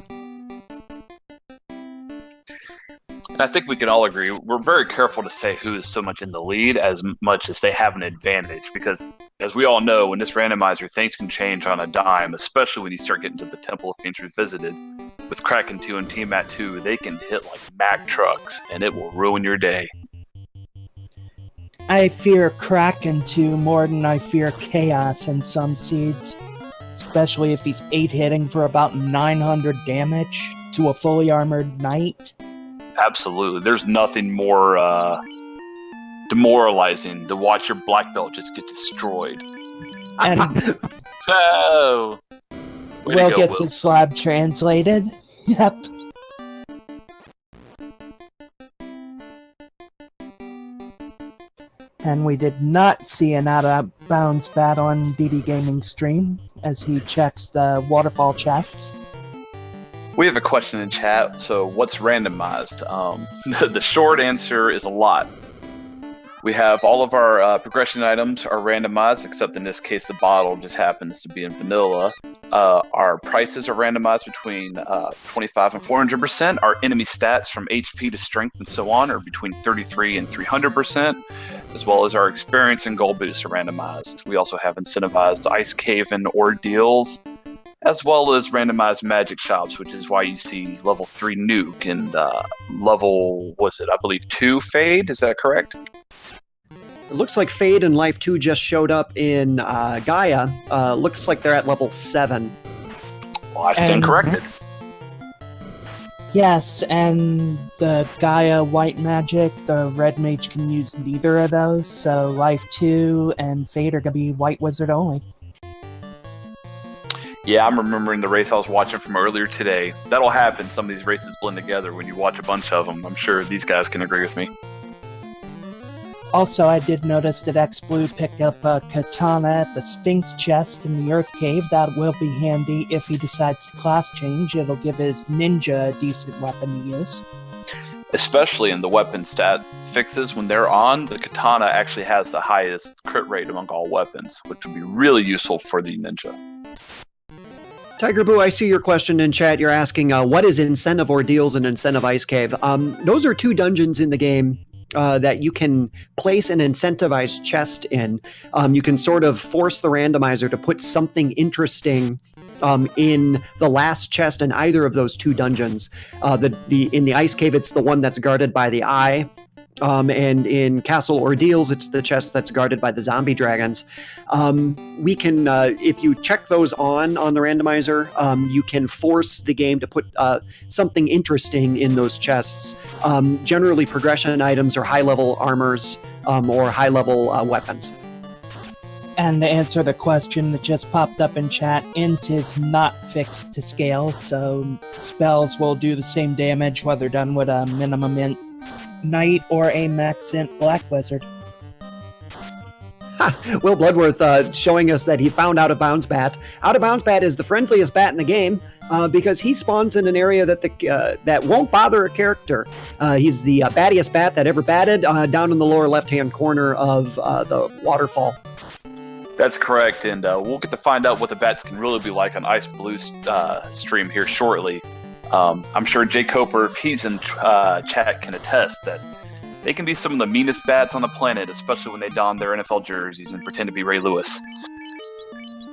I think we can all agree, we're very careful to say who is so much in the lead as much as they have an advantage, because as we all know, when this randomizer, things can change on a dime, especially when you start getting to the Temple of Fiends Revisited. With Kraken 2 and T-Mat 2, they can hit like Mack trucks, and it will ruin your day. I fear Kraken 2 more than I fear Chaos in some seeds, especially if he's 8-hitting for about 900 damage to a fully armored knight. Absolutely. There's nothing more demoralizing to watch your black belt just get destroyed. And Oh! Will gets his slab translated. Yep. And we did not see an out-of-bounds bat on DD Gaming stream as he checks the waterfall chests. We have a question in chat, so what's randomized? The short answer is a lot. We have all of our progression items are randomized, except in this case the bottle just happens to be in vanilla. Our prices are randomized between 25 and 400%. Our enemy stats from HP to strength and so on are between 33 and 300%, as well as our experience and goal boosts are randomized. We also have incentivized Ice Cave and ordeals, as well as randomized magic shops, which is why you see level 3 Nuke and level, I believe 2 Fade, is that correct? It looks like Fade and Life 2 just showed up in Gaia. Looks like they're at level 7. Well, I stand corrected. Yes, and the Gaia White Magic, the Red Mage can use neither of those, so Life 2 and Fade are going to be White Wizard only. Yeah, I'm remembering the race I was watching from earlier today. That'll happen. Some of these races blend together when you watch a bunch of them. I'm sure these guys can agree with me. Also, I did notice that X-Blue picked up a katana at the Sphinx chest in the Earth Cave. That will be handy if he decides to class change. It'll give his ninja a decent weapon to use. Especially in the weapon stat fixes, when they're on, the katana actually has the highest crit rate among all weapons, which would be really useful for the ninja. Tiger Boo, I see your question in chat. You're asking, what is Incentive Ordeals and Incentive Ice Cave? Those are 2 dungeons in the game that you can place an incentivized chest in. You can sort of force the randomizer to put something interesting in the last chest in either of those 2 dungeons. In the Ice Cave, it's the one that's guarded by the eye. And in Castle Ordeals, it's the chest that's guarded by the zombie dragons. We can, if you check those on the randomizer, you can force the game to put something interesting in those chests. Generally, progression items or high-level armors or high-level weapons. And to answer the question that just popped up in chat, Int is not fixed to scale, so spells will do the same damage whether done with a minimum Int Knight or a max Int Black Wizard. Will Bloodworth showing us that he found Out of Bounds Bat. Out of Bounds Bat is the friendliest bat in the game because he spawns in an area that won't bother a character. He's the battiest bat that ever batted down in the lower left-hand corner of the waterfall. That's correct, and we'll get to find out what the bats can really be like on Ice Blue's stream here shortly. I'm sure Jay Coper, if he's in chat, can attest that they can be some of the meanest bats on the planet, especially when they don their NFL jerseys and pretend to be Ray Lewis.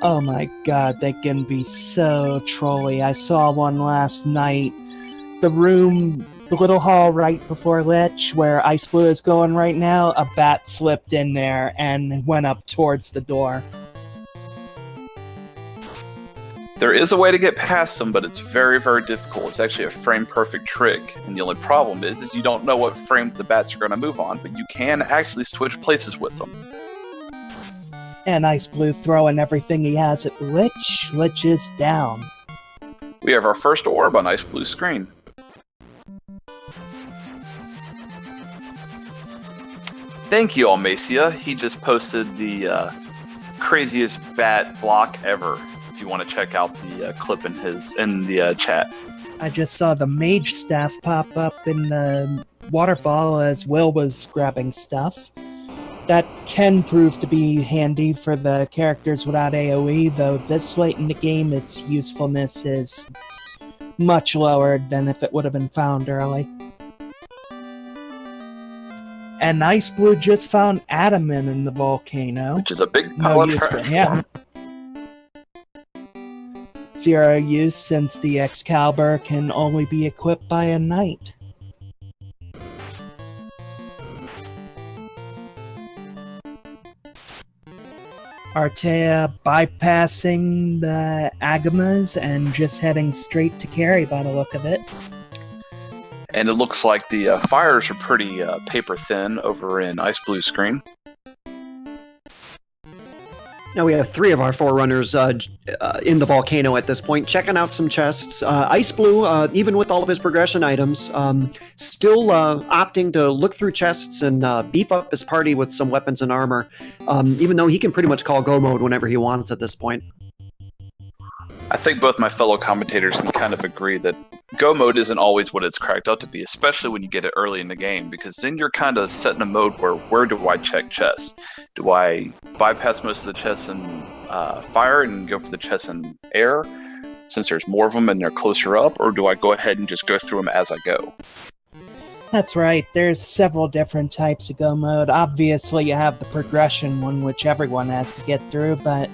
Oh my god, they can be so trolly. I saw one last night. The little hall right before Lich, where Ice Blue is going right now, a bat slipped in there and went up towards the door. There is a way to get past them, but it's very, very difficult. It's actually a frame-perfect trick, and the only problem is you don't know what frame the bats are going to move on, but you can actually switch places with them. And Ice Blue throwing everything he has at Lich. Lich is down. We have our first orb on Ice Blue's screen. Thank you, Almacia. He just posted the craziest bat block ever. If you want to check out the clip in the chat. I just saw the mage staff pop up in the waterfall as Will was grabbing stuff. That can prove to be handy for the characters without AoE, though this late in the game its usefulness is much lower than if it would have been found early. And Ice Blue just found adamant in the volcano. Which is a big No pile of use for trash. him. Zero use since the Excalibur can only be equipped by a knight. Artea bypassing the Agamas and just heading straight to carry by the look of it. And it looks like the fires are pretty paper thin over in Ice Blue's screen. Now we have 3 of our Forerunners in the volcano at this point, checking out some chests. Ice Blue, even with all of his progression items, still opting to look through chests and beef up his party with some weapons and armor, even though he can pretty much call go mode whenever he wants at this point. I think both my fellow commentators can kind of agree that go mode isn't always what it's cracked up to be, especially when you get it early in the game, because then you're kind of set in a mode where do I check chests? Do I bypass most of the chests in fire and go for the chests in air, since there's more of them and they're closer up, or do I go ahead and just go through them as I go? That's right, there's several different types of go mode. Obviously you have the progression one, which everyone has to get through, but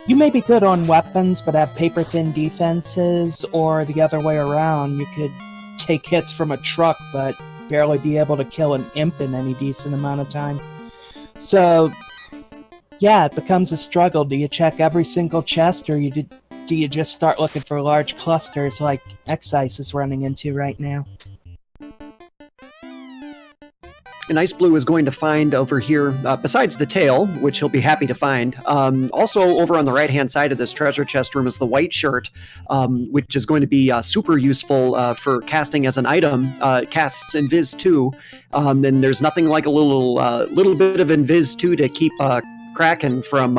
you may be good on weapons, but have paper-thin defenses, or the other way around. You could take hits from a truck, but barely be able to kill an imp in any decent amount of time. So, yeah, it becomes a struggle. Do you check every single chest, or do you just start looking for large clusters like Excise is running into right now? And Ice Blue is going to find over here, besides the tail, which he'll be happy to find, also over on the right-hand side of this treasure chest room is the white shirt, which is going to be super useful for casting as an item. Casts Invis 2, and there's nothing like a little bit of Invis 2 to keep Kraken from,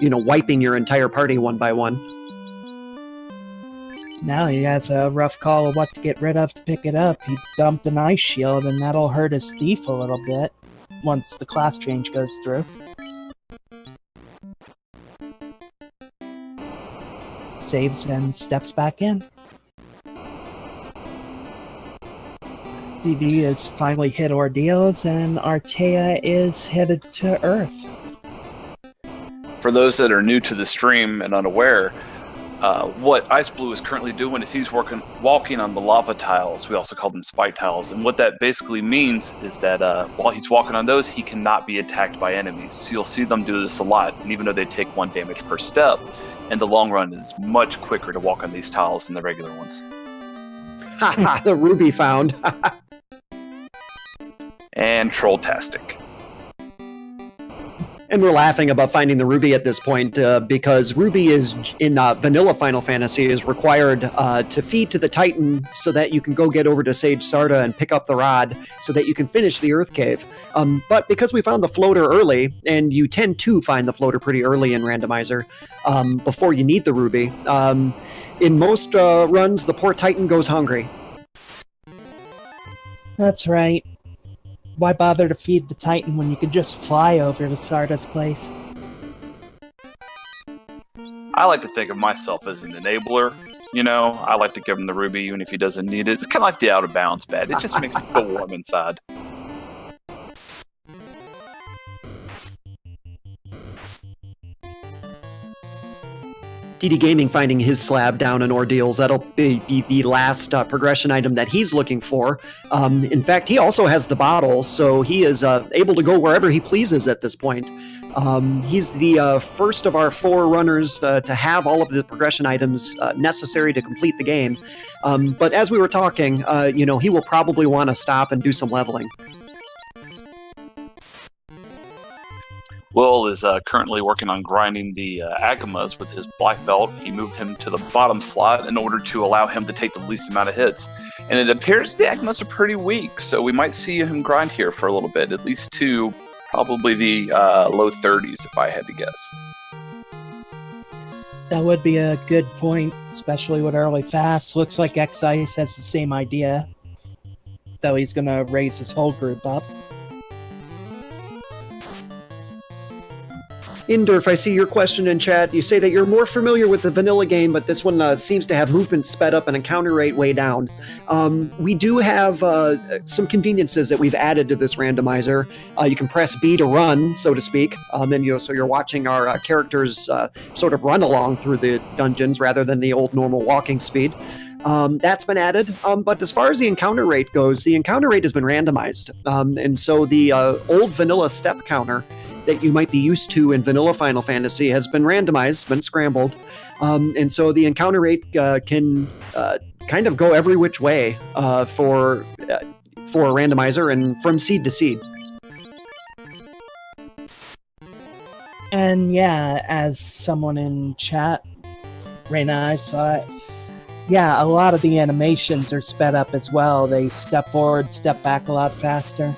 wiping your entire party one by one. Now he has a rough call of what to get rid of to pick it up. He dumped an ice shield, and that'll hurt his thief a little bit once the class change goes through. Saves and steps back in. DD has finally hit Ordeals, and Artea is headed to Earth. For those that are new to the stream and unaware, what Ice Blue is currently doing is he's walking on the lava tiles. We also call them spike tiles. And what that basically means is that while he's walking on those, he cannot be attacked by enemies. So you'll see them do this a lot. And even though they take 1 damage per step, in the long run, it's much quicker to walk on these tiles than the regular ones. Haha, the ruby found. And Trolltastic. And we're laughing about finding the ruby at this point because ruby is in vanilla Final Fantasy is required to feed to the Titan so that you can go get over to Sage Sarda and pick up the rod so that you can finish the Earth Cave. But because we found the floater early, and you tend to find the floater pretty early in Randomizer before you need the ruby, in most runs the poor Titan goes hungry. That's right. Why bother to feed the Titan when you can just fly over to Sarda's place? I like to think of myself as an enabler. I like to give him the ruby even if he doesn't need it. It's kind of like the out of bounds bat. It just makes me feel warm inside. DD Gaming finding his slab down in Ordeals. That'll be the last progression item that he's looking for. In fact, he also has the bottle, so he is able to go wherever he pleases at this point. He's the first of our 4 runners to have all of the progression items necessary to complete the game. But as we were talking, he will probably want to stop and do some leveling. Will is currently working on grinding the Agamas with his black belt. He moved him to the bottom slot in order to allow him to take the least amount of hits. And it appears the Agamas are pretty weak, so we might see him grind here for a little bit, at least to probably the low 30s, if I had to guess. That would be a good point, especially with early fast. Looks like X-Ice has the same idea, though he's going to raise his whole group up. Indurf, I see your question in chat. You say that you're more familiar with the vanilla game, but this one seems to have movement sped up and encounter rate way down. We do have some conveniences that we've added to this randomizer. You can press B to run, so to speak, so you're watching our characters sort of run along through the dungeons rather than the old normal walking speed. That's been added, but as far as the encounter rate goes, the encounter rate has been randomized, and so the old vanilla step counter that you might be used to in vanilla Final Fantasy has been randomized, been scrambled, and so the encounter rate can kind of go every which way for a randomizer and from seed to seed. And yeah, as someone in chat, Raina, I saw it. Yeah, a lot of the animations are sped up as well. They step forward, step back a lot faster.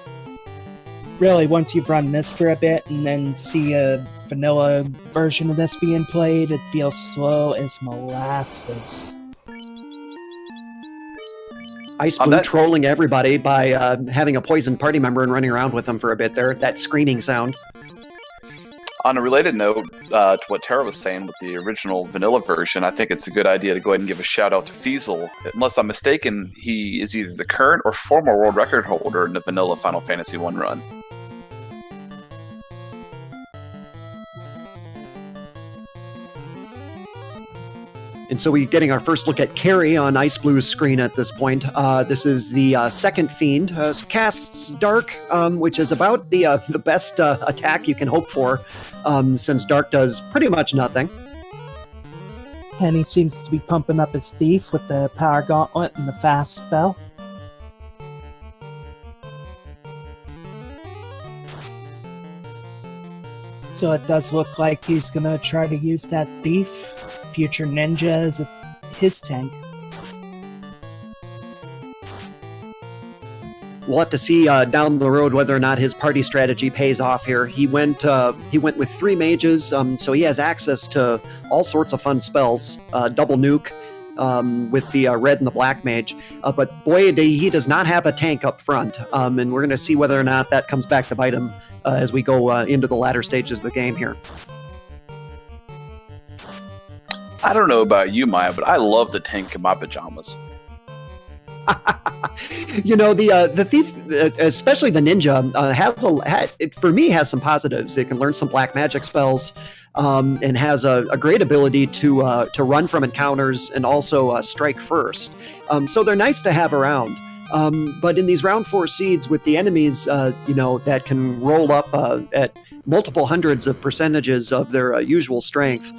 Really, once you've run this for a bit and then see a vanilla version of this being played, it feels slow as molasses. Ice Blue trolling everybody by having a poisoned party member and running around with them for a bit there. That screaming sound. On a related note to what Tara was saying with the original vanilla version, I think it's a good idea to go ahead and give a shout out to Fiesel. Unless I'm mistaken, he is either the current or former world record holder in the vanilla Final Fantasy 1 run. And so we're getting our first look at Carrie on Ice Blue's screen at this point. This is the second fiend. Casts Dark, which is about the best attack you can hope for, since Dark does pretty much nothing. And he seems to be pumping up his thief with the power gauntlet and the fast spell. So it does look like he's gonna try to use that thief, future ninja, as his tank. We'll have to see down the road whether or not his party strategy pays off here. He went with 3 mages, so he has access to all sorts of fun spells. Double nuke with the red and the black mage. But boy, he does not have a tank up front, and we're going to see whether or not that comes back to bite him as we go into the latter stages of the game here. I don't know about you, Maya, but I love the tank in my pajamas. You know, the thief, especially the ninja, has some positives. It can learn some black magic spells, and has a great ability to run from encounters and also strike first. So they're nice to have around. But in these round 4 seeds with the enemies, that can roll up at multiple hundreds of percentages of their usual strength,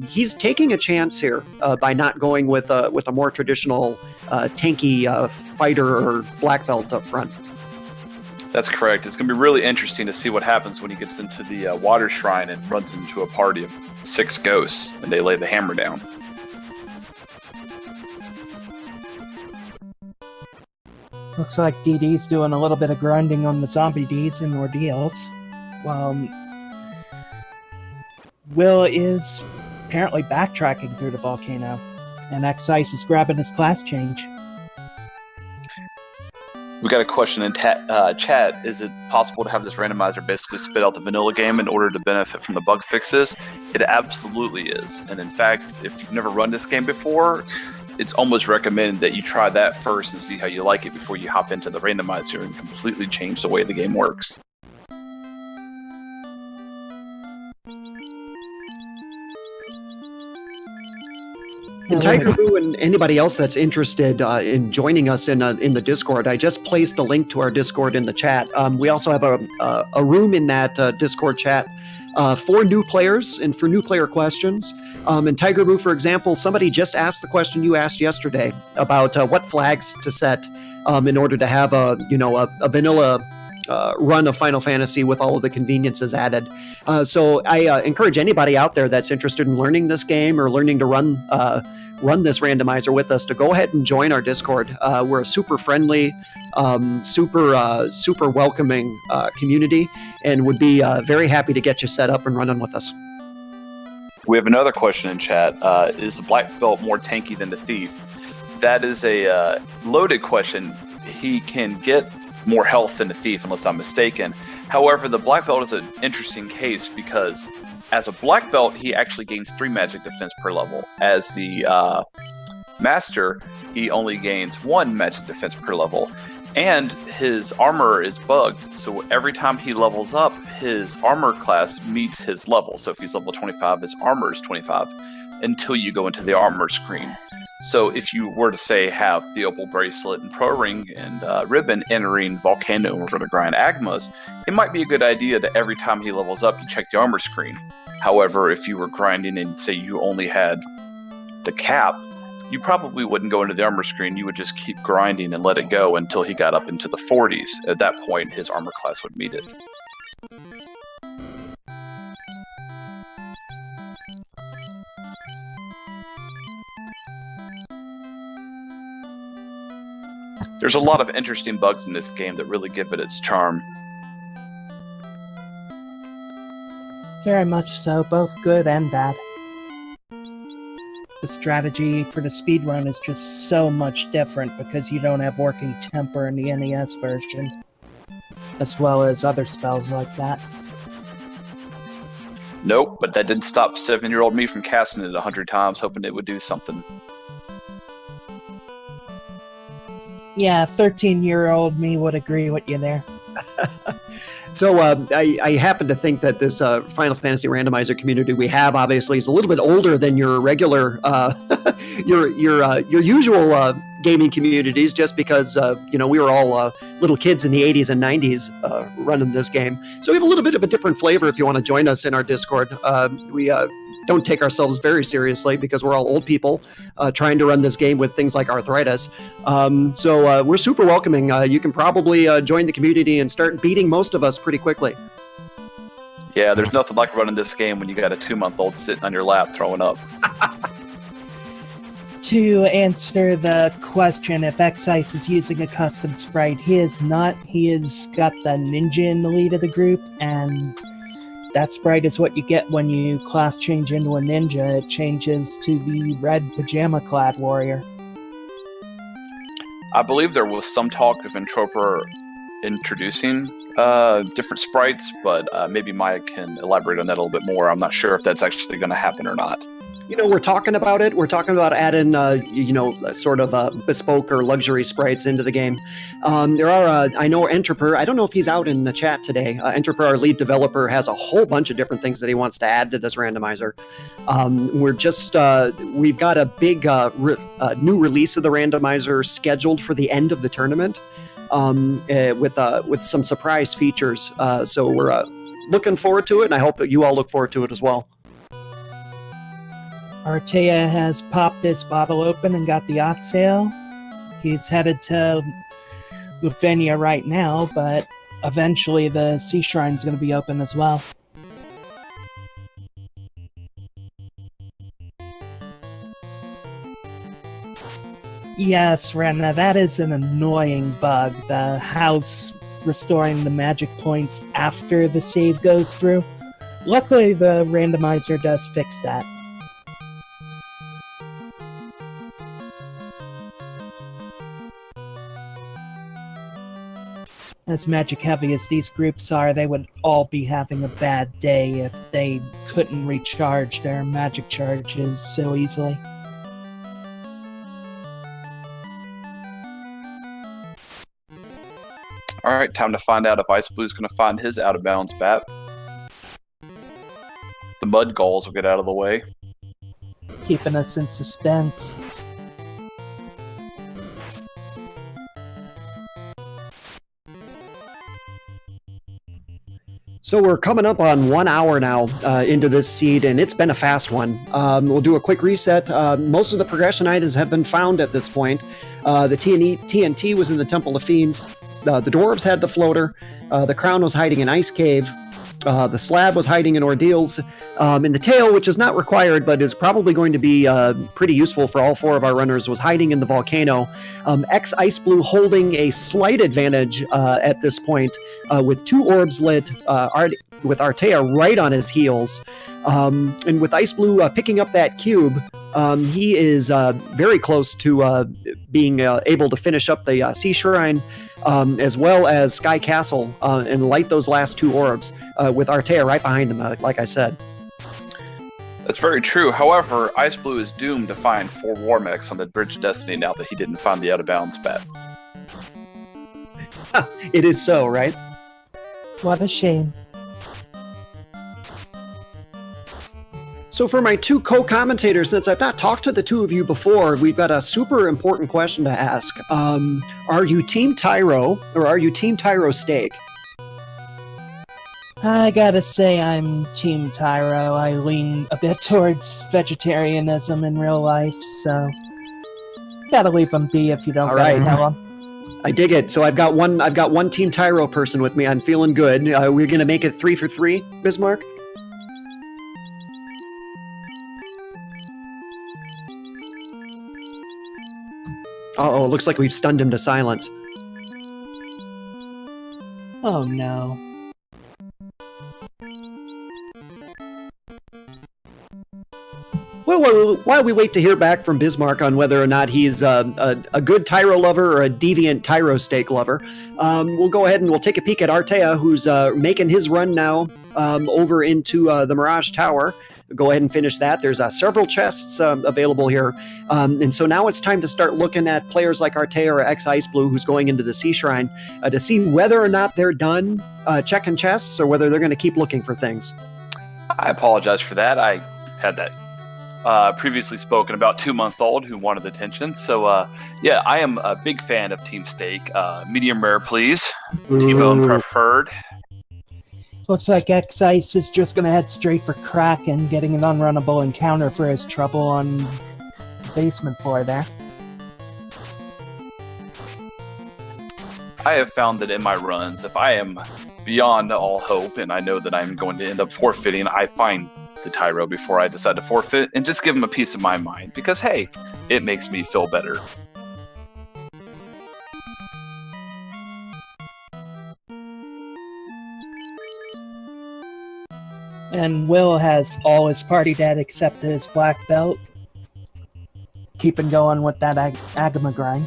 he's taking a chance here by not going with a more traditional tanky fighter or black belt up front. That's correct. It's going to be really interesting to see what happens when he gets into the water shrine and runs into a party of 6 ghosts and they lay the hammer down. Looks like DD's doing a little bit of grinding on the zombie Ds and ordeals. Will is apparently backtracking through the volcano, and X-Ice is grabbing his class change. We got a question in chat. Is it possible to have this randomizer basically spit out the vanilla game in order to benefit from the bug fixes? It absolutely is. And in fact, if you've never run this game before, it's almost recommended that you try that first and see how you like it before you hop into the randomizer and completely change the way the game works. And Tiger Boo and anybody else that's interested in joining us in the Discord, I just placed a link to our Discord in the chat. We also have a room in that Discord chat for new players and for new player questions. And Tiger Boo, for example, somebody just asked the question you asked yesterday about what flags to set in order to have a vanilla run of Final Fantasy with all of the conveniences added. So I encourage anybody out there that's interested in learning this game or learning to run this randomizer with us to go ahead and join our Discord. We're a super friendly, super welcoming community, and would be very happy to get you set up and running with us. We have another question in chat. Is the Black Belt more tanky than the Thief? That is a loaded question. He can get more health than the Thief, unless I'm mistaken. However, the Black Belt is an interesting case because as a Black Belt, he actually gains 3 magic defense per level. As the Master, he only gains 1 magic defense per level. And his armor is bugged, so every time he levels up, his armor class meets his level. So if he's level 25, his armor is 25 until you go into the armor screen. So if you were to, say, have the Opal Bracelet and Pro Ring and Ribbon entering Volcano and we're going to grind Agmas, it might be a good idea that every time he levels up, you check the armor screen. However, if you were grinding and, say, you only had the cap, you probably wouldn't go into the armor screen. You would just keep grinding and let it go until he got up into the 40s. At that point, his armor class would meet it. There's a lot of interesting bugs in this game that really give it its charm. Very much so, both good and bad. The strategy for the speedrun is just so much different because you don't have working temper in the NES version, as well as other spells like that. Nope, but that didn't stop 7-year-old me from casting it 100 times, hoping it would do something. Yeah, 13-year-old me would agree with you there. So I happen to think that this Final Fantasy randomizer community we have obviously is a little bit older than your regular, your usual gaming communities, just because we were all little kids in the 80s and 90s running this game. So we have a little bit of a different flavor if you want to join us in our Discord. We don't take ourselves very seriously because we're all old people trying to run this game with things like arthritis. So we're super welcoming. You can probably join the community and start beating most of us pretty quickly. Yeah, there's nothing like running this game when you got a 2-month-old sitting on your lap throwing up. To answer the question, if Excise is using a custom sprite, he is not. He has got the ninja in the lead of the group, and that sprite is what you get when you class change into a ninja. It changes to the red pajama-clad warrior. I believe there was some talk of Entroper introducing different sprites, but maybe Maya can elaborate on that a little bit more. I'm not sure if that's actually going to happen or not. We're talking about it. We're talking about adding, sort of bespoke or luxury sprites into the game. There are, I know Entroper, I don't know if he's out in the chat today. Entroper, our lead developer, has a whole bunch of different things that he wants to add to this randomizer. We've got a big new release of the randomizer scheduled for the end of the tournament with some surprise features. So we're looking forward to it, and I hope that you all look forward to it as well. Artea has popped this bottle open and got the oxale. He's headed to Lufenia right now, but eventually the Sea Shrine's going to be open as well. Yes, Renna, that is an annoying bug. The house restoring the magic points after the save goes through. Luckily, the randomizer does fix that. As magic heavy as these groups are, they would all be having a bad day if they couldn't recharge their magic charges so easily. Alright, time to find out if Ice Blue's going to find his out-of-bounds bat. The Mud Gulls will get out of the way. Keeping us in suspense. So we're coming up on 1 hour now into this seed, and it's been a fast one. We'll do a quick reset. Most of the progression items have been found at this point. The TNT was in the Temple of Fiends. The dwarves had the floater. The crown was hiding in Ice Cave. The slab was hiding in Ordeals. And the tail, which is not required but is probably going to be pretty useful for all 4 of our runners, was hiding in the volcano. X Ice Blue holding a slight advantage at this point with 2 orbs lit, with Artea right on his heels. And with Ice Blue picking up that cube, he is very close to being able to finish up the Sea Shrine, as well as Sky Castle, and light those last 2 orbs, with Artea right behind him, like I said. That's very true. However, Ice Blue is doomed to find 4 War Mechs on the Bridge of Destiny now that he didn't find the out-of-bounds bet. It is so, right? What a shame. So for my 2 co-commentators, since I've not talked to the 2 of you before, we've got a super important question to ask. Are you Team Tyro, or are you Team Tyro Steak? I gotta say I'm Team Tyro. I lean a bit towards vegetarianism in real life, so gotta leave them be if you don't All gotta right. tell them. I dig it. So I've got one Team Tyro person with me. I'm feeling good. We're gonna make it 3 for 3, Bismarck? Uh-oh, it looks like we've stunned him to silence. Oh no. Well, while we wait to hear back from Bismarck on whether or not he's a good Tyro lover or a deviant Tyro Steak lover, we'll go ahead and we'll take a peek at Artea, who's making his run now over into the Mirage Tower. Go ahead and finish that. There's several chests available here. And so now it's time to start looking at players like Artea or X Ice Blue, who's going into the Sea Shrine, to see whether or not they're done checking chests or whether they're going to keep looking for things. I apologize for that. I had that previously spoken about 2-month-old who wanted attention. So, yeah, I am a big fan of Team Steak. Medium rare, please. T-bone preferred. Looks like X-Ice is just gonna head straight for Kraken, getting an unrunnable encounter for his trouble on the basement floor there. I have found that in my runs, if I am beyond all hope and I know that I'm going to end up forfeiting, I find the Tyro before I decide to forfeit and just give him a piece of my mind because, hey, it makes me feel better. And Will has all his party dead except his black belt. Keeping going with that Agama grind.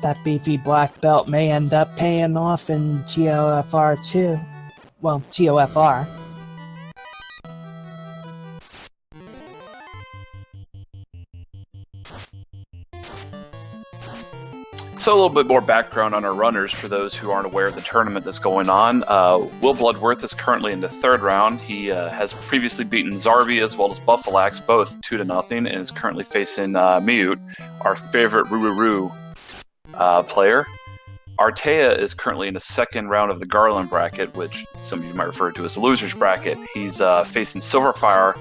That beefy black belt may end up paying off in TOFR too. Well, TOFR. So a little bit more background on our runners for those who aren't aware of the tournament that's going on. Will Bloodworth is currently in the 3rd round. He has previously beaten Zarbi as well as Buffalax, both 2-0, and is currently facing Miut, our favorite Ruru player. Artea is currently in the 2nd round of the Garland bracket, which some of you might refer to as the losers bracket. He's facing Silverfire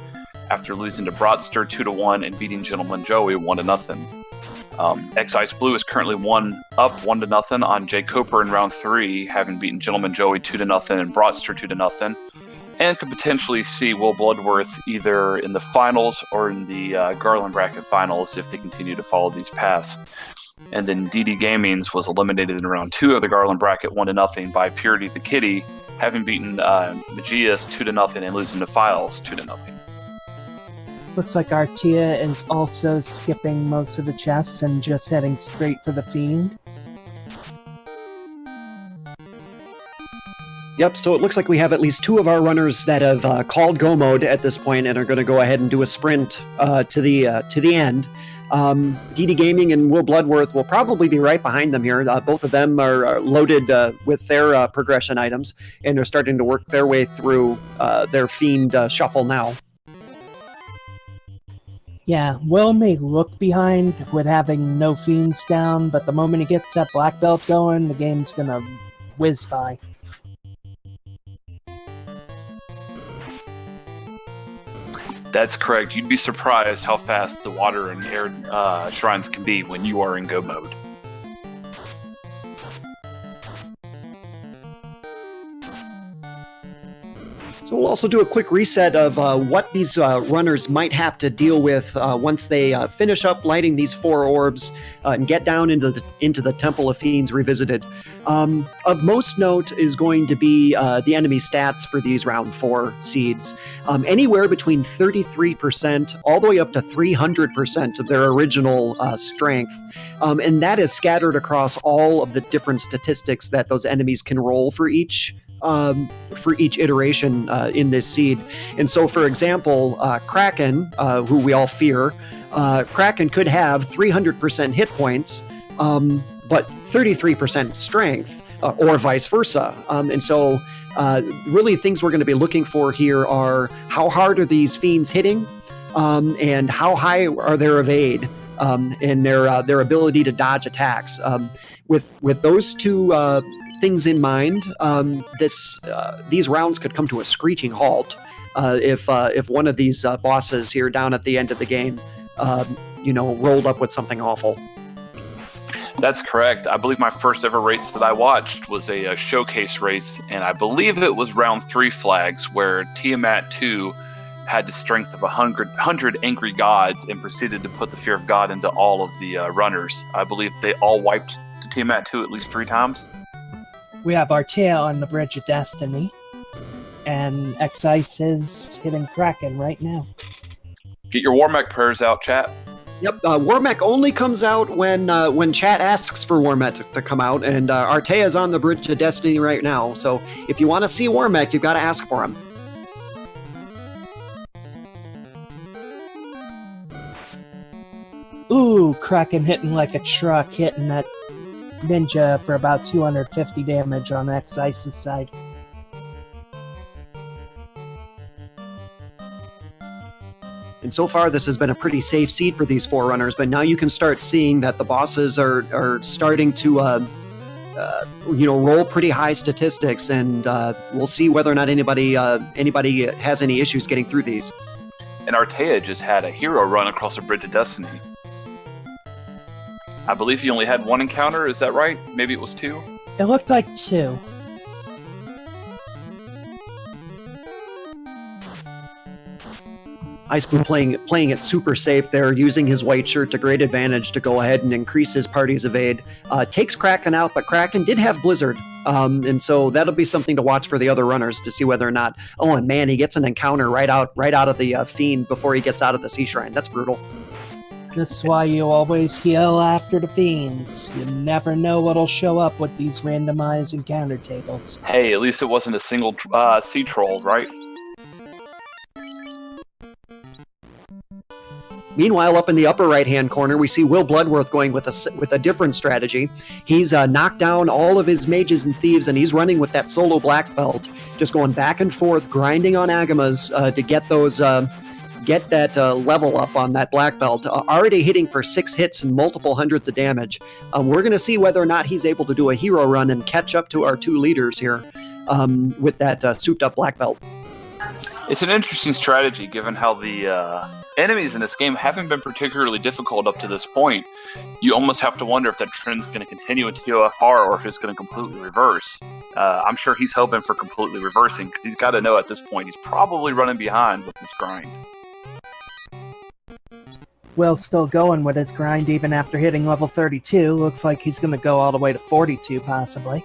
after losing to Bratster 2-1 and beating Gentleman Joey 1-0. X Ice Blue is currently 1-0 on Jay Cooper in round 3, having beaten Gentleman Joey 2-0 and Bratster 2-0, and could potentially see Will Bloodworth either in the finals or in the Garland bracket finals if they continue to follow these paths. And then DD Gaming's was eliminated in round 2 of the Garland bracket 1-0 by Purity the Kitty, having beaten Magias 2-0 and losing to Files 2-0. Looks like Artea is also skipping most of the chests and just heading straight for the Fiend. Yep, so it looks like we have at least 2 of our runners that have called go mode at this point and are going to go ahead and do a sprint to the end. DD Gaming and Will Bloodworth will probably be right behind them here. Both of them are loaded with their progression items and are starting to work their way through their Fiend shuffle now. Yeah, Will may look behind with having no Fiends down, but the moment he gets that black belt going, the game's gonna whiz by. That's correct. You'd be surprised how fast the water and air shrines can be when you are in go mode. So we'll also do a quick reset of what these runners might have to deal with once they finish up lighting these 4 orbs and get down into the Temple of Fiends Revisited. Of most note is going to be the enemy stats for these round 4 seeds. Anywhere between 33% all the way up to 300% of their original strength. And that is scattered across all of the different statistics that those enemies can roll for each iteration in this seed. And so, for example, Kraken, who we all fear, Kraken could have 300% hit points, but 33% strength, or vice versa. And so, really, things we're going to be looking for here are how hard are these fiends hitting, and how high are their evade, and their ability to dodge attacks. With those two things in mind, these rounds could come to a screeching halt if one of these bosses here down at the end of the game, rolled up with something awful. That's correct. I believe my first ever race that I watched was a showcase race, and I believe it was round 3 flags where Tiamat 2 had the strength of 100 angry gods and proceeded to put the fear of God into all of the runners. I believe they all wiped to Tiamat 2 at least 3 times. We have Artea on the Bridge of Destiny, and X-Ice is hitting Kraken right now. Get your Warmech prayers out, chat. Yep, Warmech only comes out when chat asks for Warmech to come out, and Artea is on the Bridge to Destiny right now. So if you want to see Warmech, you've got to ask for him. Ooh, Kraken hitting like a truck, hitting that ninja for about 250 damage on X-Ice's side. And so far, this has been a pretty safe seed for these 4 runners, but now you can start seeing that the bosses are starting to roll pretty high statistics, and we'll see whether or not anybody has any issues getting through these. And Artea just had a hero run across a Bridge of Destiny. I believe he only had 1 encounter, is that right? Maybe it was 2? It looked like 2. Iceblue playing it super safe there, using his white shirt to great advantage to go ahead and increase his party's evade. Takes Kraken out, but Kraken did have Blizzard, and so that'll be something to watch for the other runners to see whether or not. Oh, and man, he gets an encounter right out of the Fiend before he gets out of the Sea Shrine. That's brutal. This is why you always heal after the Fiends. You never know what'll show up with these randomized encounter tables. Hey, at least it wasn't a single sea troll, right? Meanwhile, up in the upper right-hand corner, we see Will Bloodworth going with a different strategy. He's knocked down all of his mages and thieves, and he's running with that solo black belt, just going back and forth, grinding on Agamas to get those. Get that level up on that black belt, already hitting for 6 hits and multiple hundreds of damage. We're going to see whether or not he's able to do a hero run and catch up to our 2 leaders here with that souped-up black belt. It's an interesting strategy, given how the enemies in this game haven't been particularly difficult up to this point. You almost have to wonder if that trend's going to continue into OFR or if it's going to completely reverse. I'm sure he's hoping for completely reversing, because he's got to know at this point he's probably running behind with this grind. Will's still going with his grind even after hitting level 32. Looks like he's going to go all the way to 42, possibly.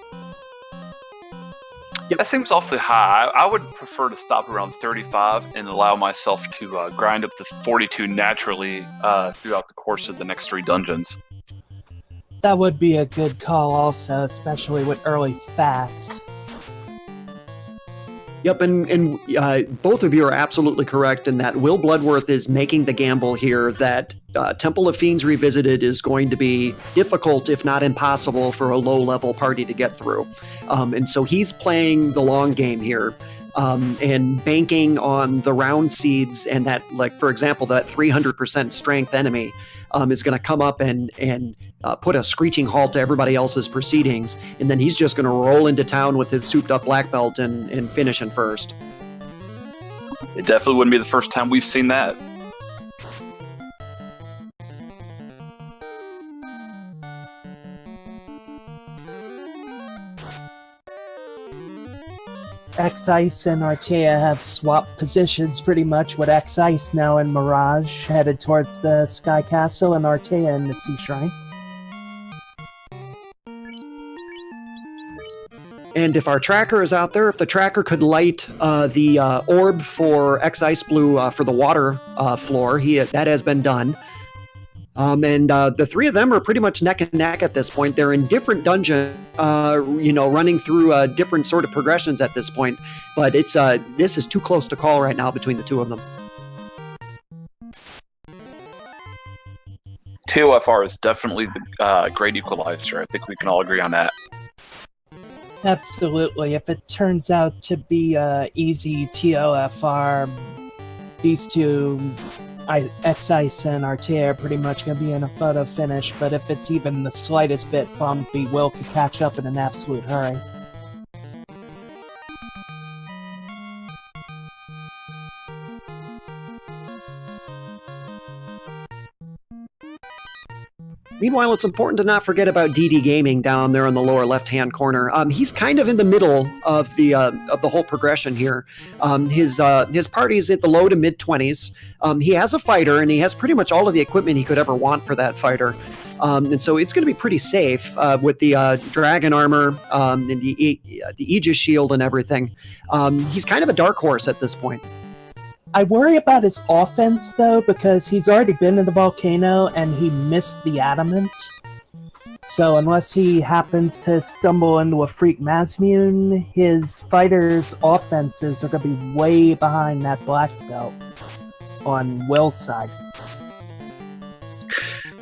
Yeah, that seems awfully high. I would prefer to stop around 35 and allow myself to grind up to 42 naturally throughout the course of the next 3 dungeons. That would be a good call also, especially with early fast. Yep, and both of you are absolutely correct in that Will Bloodworth is making the gamble here that Temple of Fiends Revisited is going to be difficult, if not impossible, for a low-level party to get through. And so he's playing the long game here and banking on the round seeds, and that, like, for example, that 300% strength enemy is going to come up and put a screeching halt to everybody else's proceedings, and then he's just going to roll into town with his souped-up black belt and finish in first. It definitely wouldn't be the first time we've seen that. X-Ice and Artea have swapped positions pretty much, with X-Ice now in Mirage, headed towards the Sky Castle, and Artea in the Sea Shrine. And if our tracker is out there, if the tracker could light the orb for X-Ice Blue for the water floor, that has been done. And the three of them are pretty much neck and neck at this point. They're in different dungeons, running through different sort of progressions at this point. But this is too close to call right now between the two of them. TOFR is definitely the great equalizer. I think we can all agree on that. Absolutely. If it turns out to be easy TOFR, these two, X-Ice and Artea, are pretty much going to be in a photo finish, but if it's even the slightest bit bumpy, Will could catch up in an absolute hurry. Meanwhile, it's important to not forget about DD Gaming down there in the lower left-hand corner. He's kind of in the middle of the whole progression here. His party's at the low to mid-20s. He has a fighter, and he has pretty much all of the equipment he could ever want for that fighter. And so it's going to be pretty safe with the dragon armor and the Aegis shield and everything. He's kind of a dark horse at this point. I worry about his offense, though, because he's already been in the volcano and he missed the adamant. So unless he happens to stumble into a freak Mazmune, his fighter's offenses are going to be way behind that black belt on Will's side.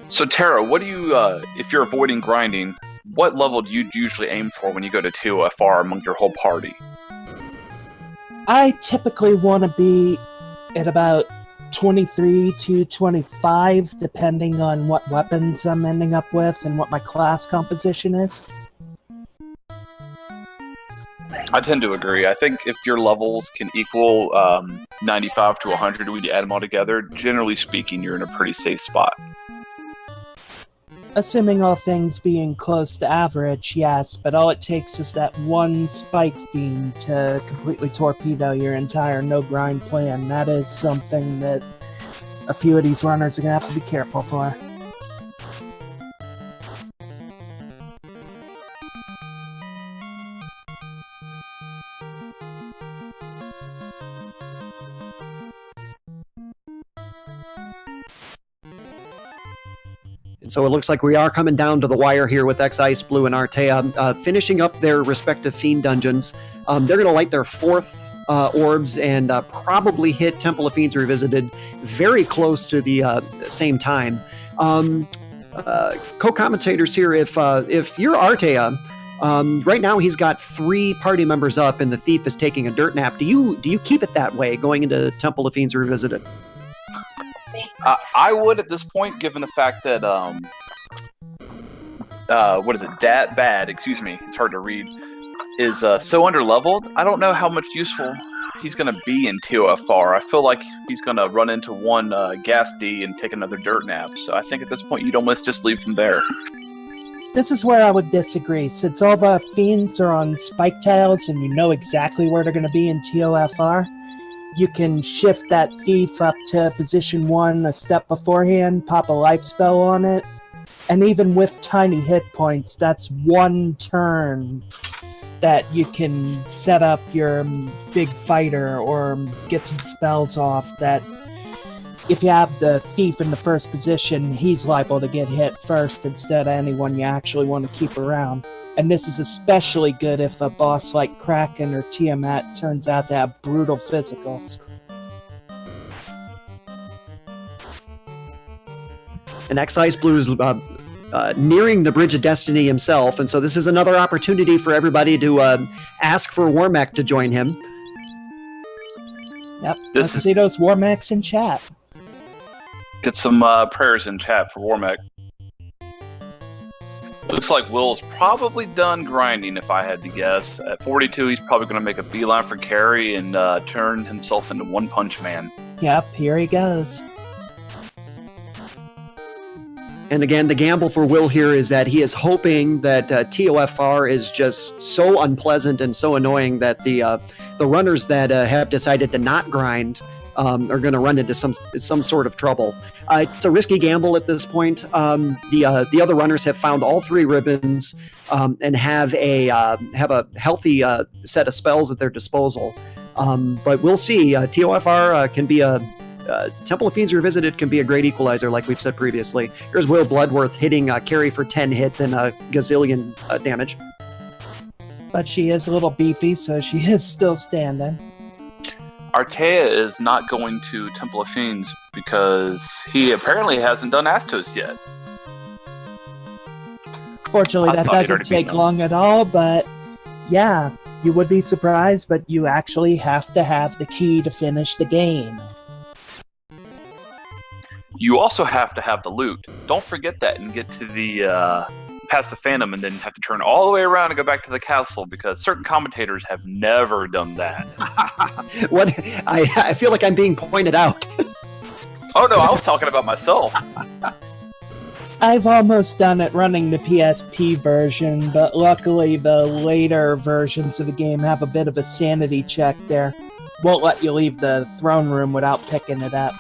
So Tara, what do you, if you're avoiding grinding, what level do you usually aim for when you go to TOFR among your whole party? I typically want to be at about 23 to 25, depending on what weapons I'm ending up with and what my class composition is. I tend to agree. I think if your levels can equal 95 to 100 when you add them all together, generally speaking, you're in a pretty safe spot. Assuming all things being close to average, yes, but all it takes is that one spike fiend to completely torpedo your entire no-grind plan. That is something that a few of these runners are going to have to be careful for. And so it looks like we are coming down to the wire here with X-Ice Blue and Artea, finishing up their respective Fiend dungeons. They're going to light their fourth orbs and probably hit Temple of Fiends Revisited very close to the same time. Co-commentators here, if you're Artea, right now he's got 3 party members up and the thief is taking a dirt nap. Do you keep it that way going into Temple of Fiends Revisited? I would at this point, given the fact that what is it? Bad, excuse me, it's hard to read, is so underleveled. I don't know how much useful he's going to be in TOFR. I feel like he's going to run into one gas D and take another dirt nap. So I think at this point you'd almost just leave him there. This is where I would disagree. Since all the fiends are on spike tiles and you know exactly where they're going to be in TOFR, you can shift that thief up to position 1 a step beforehand, pop a life spell on it, and even with tiny hit points, that's 1 turn that you can set up your big fighter or get some spells off that if you have the thief in the first position, he's liable to get hit first instead of anyone you actually want to keep around. And this is especially good if a boss like Kraken or Tiamat turns out to have brutal physicals. And X-Ice Blue is nearing the Bridge of Destiny himself, and so this is another opportunity for everybody to ask for Warmech to join him. Yep, let's see those Warmechs in chat. Get some prayers in chat for Warmech. Looks like Will's probably done grinding, if I had to guess. At 42, he's probably going to make a beeline for carry and turn himself into One Punch Man. Yep, here he goes. And again, the gamble for Will here is that he is hoping that TOFR is just so unpleasant and so annoying that the runners that have decided to not grind are going to run into some sort of trouble. It's a risky gamble at this point. The other runners have found all 3 ribbons and have a healthy set of spells at their disposal. But we'll see. TOFR can be Temple of Fiends Revisited can be a great equalizer, like we've said previously. Here's Will Bloodworth hitting carry for 10 hits and a gazillion damage. But she is a little beefy, so she is still standing. Artea is not going to Temple of Fiends because he apparently hasn't done Astos yet. Fortunately, that doesn't take long at all, but yeah, you would be surprised, but you actually have to have the key to finish the game. You also have to have the loot. Don't forget that and get to the past the Phantom and then have to turn all the way around and go back to the castle because certain commentators have never done that. What? I feel like I'm being pointed out. Oh no, I was talking about myself. I've almost done it running the PSP version, but luckily the later versions of the game have a bit of a sanity check there. Won't let you leave the throne room without picking it up.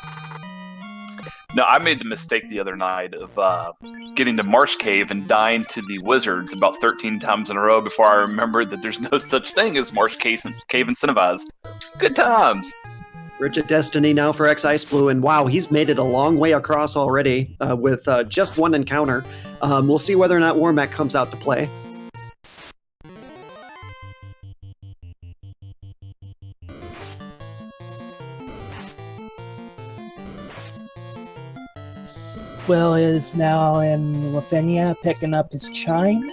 No, I made the mistake the other night of getting to Marsh Cave and dying to the wizards about 13 times in a row before I remembered that there's no such thing as Marsh Cave incentivized. Good times! Rigid Destiny now for X-Ice Blue, and wow, he's made it a long way across already with just one encounter. We'll see whether or not Warmac comes out to play. Will is now in Lavinia picking up his chime.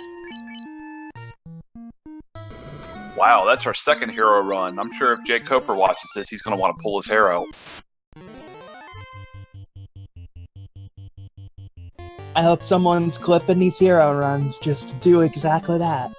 Wow, that's our second hero run. I'm sure if Jake Coper watches this, he's going to want to pull his hair out. I hope someone's clipping these hero runs just to do exactly that.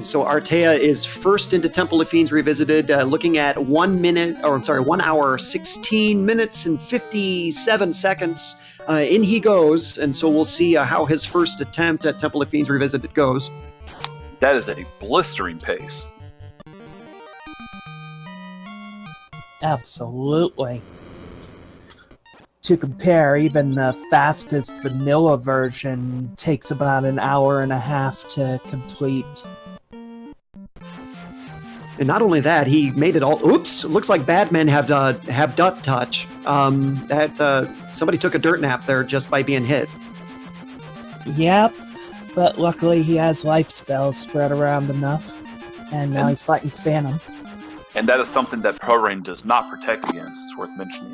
So Artea is first into Temple of Fiends Revisited, looking at 1 hour, 16 minutes and 57 seconds. In he goes, and so we'll see how his first attempt at Temple of Fiends Revisited goes. That is a blistering pace. Absolutely. To compare, even the fastest vanilla version takes about an hour and a half to complete. And not only that, he made it all. Oops! Looks like bad men have dot touch. Somebody took a dirt nap there just by being hit. Yep, but luckily he has life spells spread around enough, and now he's fighting Phantom. And that is something that Pro Rain does not protect against. It's worth mentioning.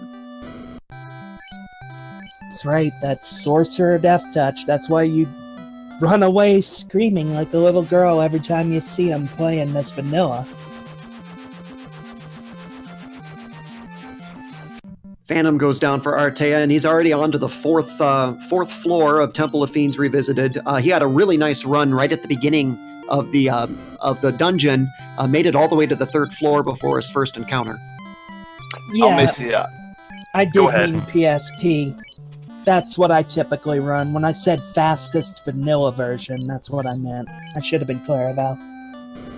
That's right. That's Sorcerer Death Touch. That's why you run away screaming like a little girl every time you see him playing this vanilla. Phantom goes down for Artea, and he's already on to the fourth floor of Temple of Fiends Revisited. He had a really nice run right at the beginning of the dungeon, made it all the way to the 3rd floor before his first encounter. Yeah, I did mean PSP. That's what I typically run. When I said fastest vanilla version, that's what I meant. I should have been clear about.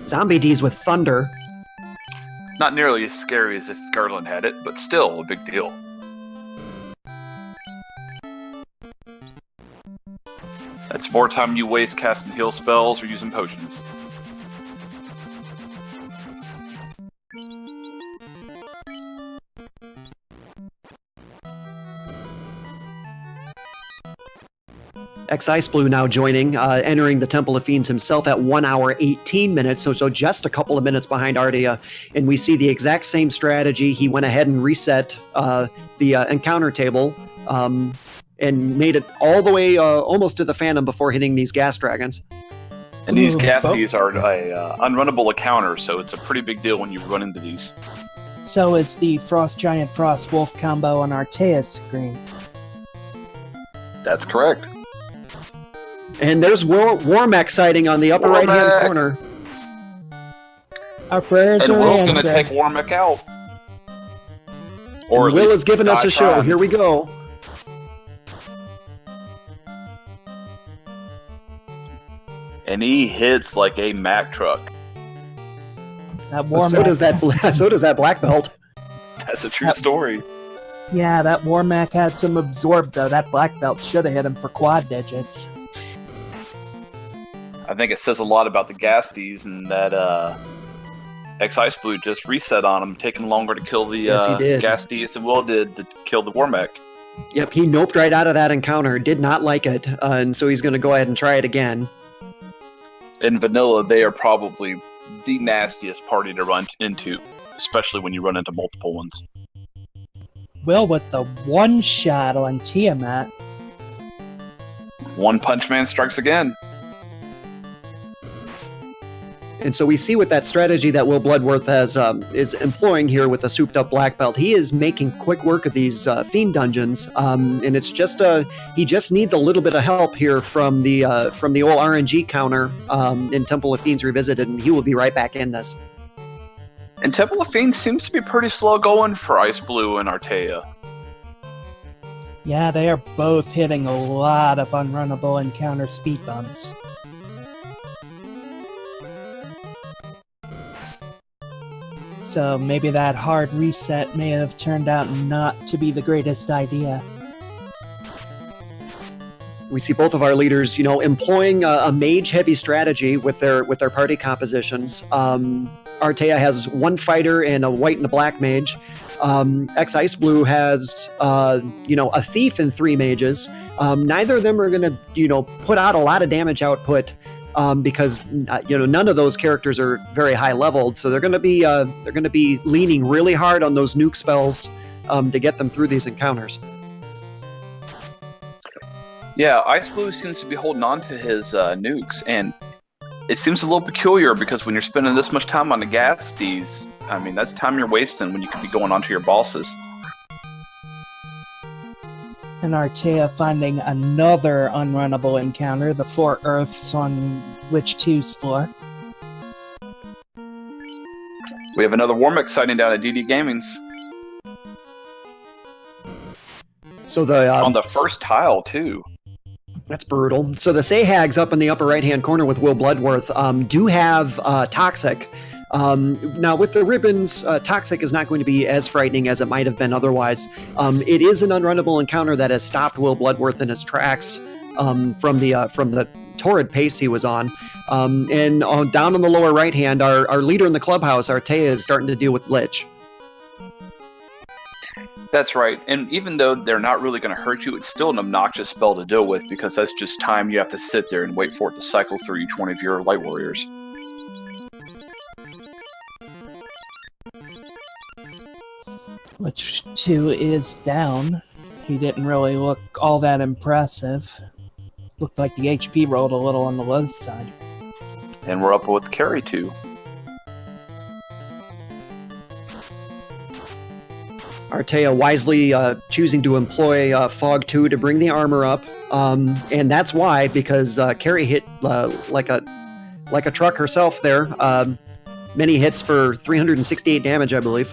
Zombie D's with Thunder. Not nearly as scary as if Garland had it, but still a big deal. That's more time you waste casting heal spells or using potions. X-Ice Blue now joining, entering the Temple of Fiends himself at 1 hour, 18 minutes, so just a couple of minutes behind Artea. And we see the exact same strategy. He went ahead and reset the encounter table and made it all the way almost to the Phantom before hitting these gas dragons. And these casties are a unrunnable encounter, so it's a pretty big deal when you run into these. So is the Frost Giant Frost Wolf combo on Artea's screen. That's correct. And there's Warmech sighting on the upper right-hand corner. Our prayers And are Will's going to answered. take Warmech out. Or at Will least has given us die a show. trying. Here we go. And he hits like a Mack truck. That So does that black belt. That's a true story. Yeah, that Warmack had some absorb though. That black belt should have hit him for quad digits. I think it says a lot about the Gasties and that X-Ice Blue just reset on him, taking longer to kill the Yes, he did. Gasties than Will did to kill the Warmech. Yep, he noped right out of that encounter. Did not like it, and so he's going to go ahead and try it again. In vanilla, they are probably the nastiest party to run into, especially when you run into multiple ones. Will with the one shot on Tiamat. One Punch Man strikes again. And so we see with that strategy that Will Bloodworth is employing here with the souped-up black belt. He is making quick work of these fiend dungeons, and it's just he just needs a little bit of help here from the old RNG counter in Temple of Fiends Revisited, and he will be right back in this. And Temple of Fiends seems to be pretty slow going for Ice Blue and Artea. Yeah, they are both hitting a lot of unrunnable encounter speed bumps. So maybe that hard reset may have turned out not to be the greatest idea. We see both of our leaders, employing a mage-heavy strategy with their party compositions. Artea has one fighter and a white and a black mage. X-Ice Blue has, a thief and three mages. Neither of them are going to, put out a lot of damage output because, none of those characters are very high leveled. So they're going to be leaning really hard on those nuke spells to get them through these encounters. Yeah, Ice Blue seems to be holding on to his nukes, and it seems a little peculiar because when you're spending this much time on the Gasties, I mean, that's time you're wasting when you could be going on to your bosses. And Artea finding another unrunnable encounter, the 4 Earths on Lich 2's floor. We have another Warmech sighting down at DD Gaming's. So on the first tile, too. That's brutal. So the Sahags up in the upper right-hand corner with Will Bloodworth do have Toxic. Now, with the ribbons, Toxic is not going to be as frightening as it might have been otherwise. It is an unrunnable encounter that has stopped Will Bloodworth in his tracks from the torrid pace he was on. And down on the lower right-hand, our leader in the clubhouse, Artea, is starting to deal with Lich. That's right, and even though they're not really going to hurt you, it's still an obnoxious spell to deal with because that's just time you have to sit there and wait for it to cycle through each one of your Light Warriors. Lich 2 is down. He didn't really look all that impressive. Looked like the HP rolled a little on the low side. And we're up with Carry 2. Artea wisely choosing to employ Fog 2 to bring the armor up, and that's why, because Carrie hit like a truck herself there. Many hits for 368 damage, I believe.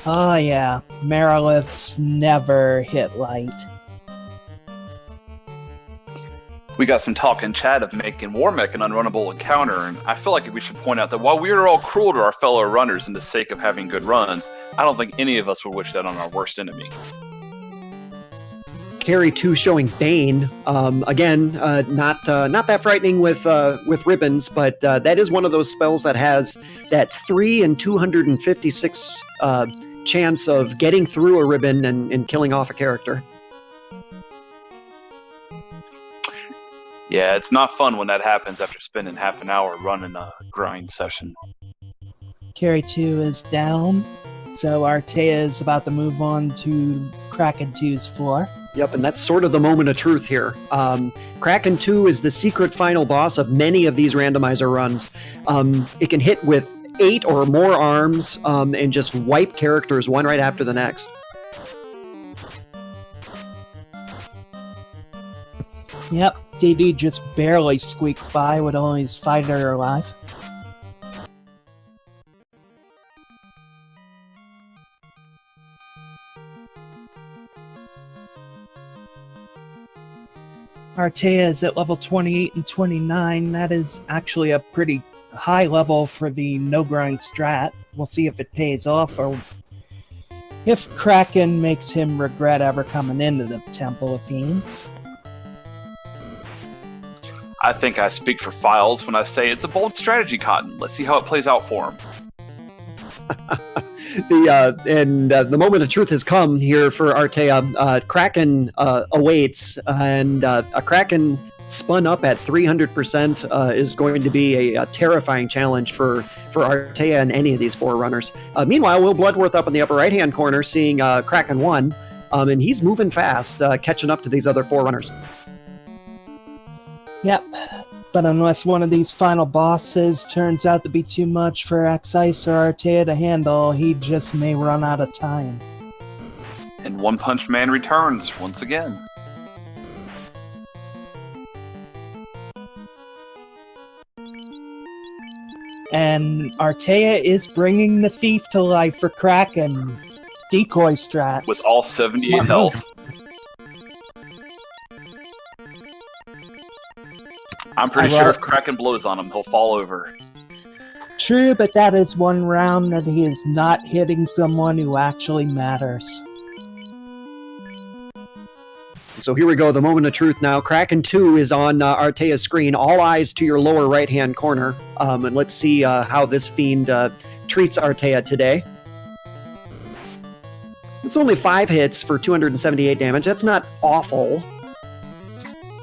Oh yeah, Meriliths never hit light. We got some talk in chat of making Warmech an unrunnable encounter, and I feel like we should point out that while we are all cruel to our fellow runners in the sake of having good runs, I don't think any of us would wish that on our worst enemy. Carry 2 showing Bane. Again, not that frightening with ribbons, but that is one of those spells that has that 3 in 256 chance of getting through a ribbon and killing off a character. Yeah, it's not fun when that happens after spending half an hour running a grind session. Carry 2 is down, so Artea is about to move on to Kraken 2's floor. Yep, and that's sort of the moment of truth here. Kraken 2 is the secret final boss of many of these randomizer runs. It can hit with 8 or more arms and just wipe characters one right after the next. Yep, DD just barely squeaked by with only his fighter alive. Artea is at level 28 and 29. That is actually a pretty high level for the no-grind strat. We'll see if it pays off or if Kraken makes him regret ever coming into the Temple of Fiends. I think I speak for Files when I say it's a bold strategy, Cotton. Let's see how it plays out for him. The moment of truth has come here for Artea. Kraken awaits, and a Kraken spun up at 300% is going to be a terrifying challenge for Artea and any of these forerunners. Meanwhile, Will Bloodworth up in the upper right-hand corner seeing Kraken 1, and he's moving fast, catching up to these other forerunners. Yep, but unless one of these final bosses turns out to be too much for X-Ice or Artea to handle, he just may run out of time. And One Punch Man returns once again. And Artea is bringing the thief to life for Kraken. Decoy strats. With all 78 health. I'm pretty sure if Kraken blows on him, he'll fall over. True, but that is one round that he is not hitting someone who actually matters. So here we go, the moment of truth now. Kraken 2 is on Artea's screen. All eyes to your lower right-hand corner. And let's see how this fiend treats Artea today. It's only 5 hits for 278 damage. That's not awful.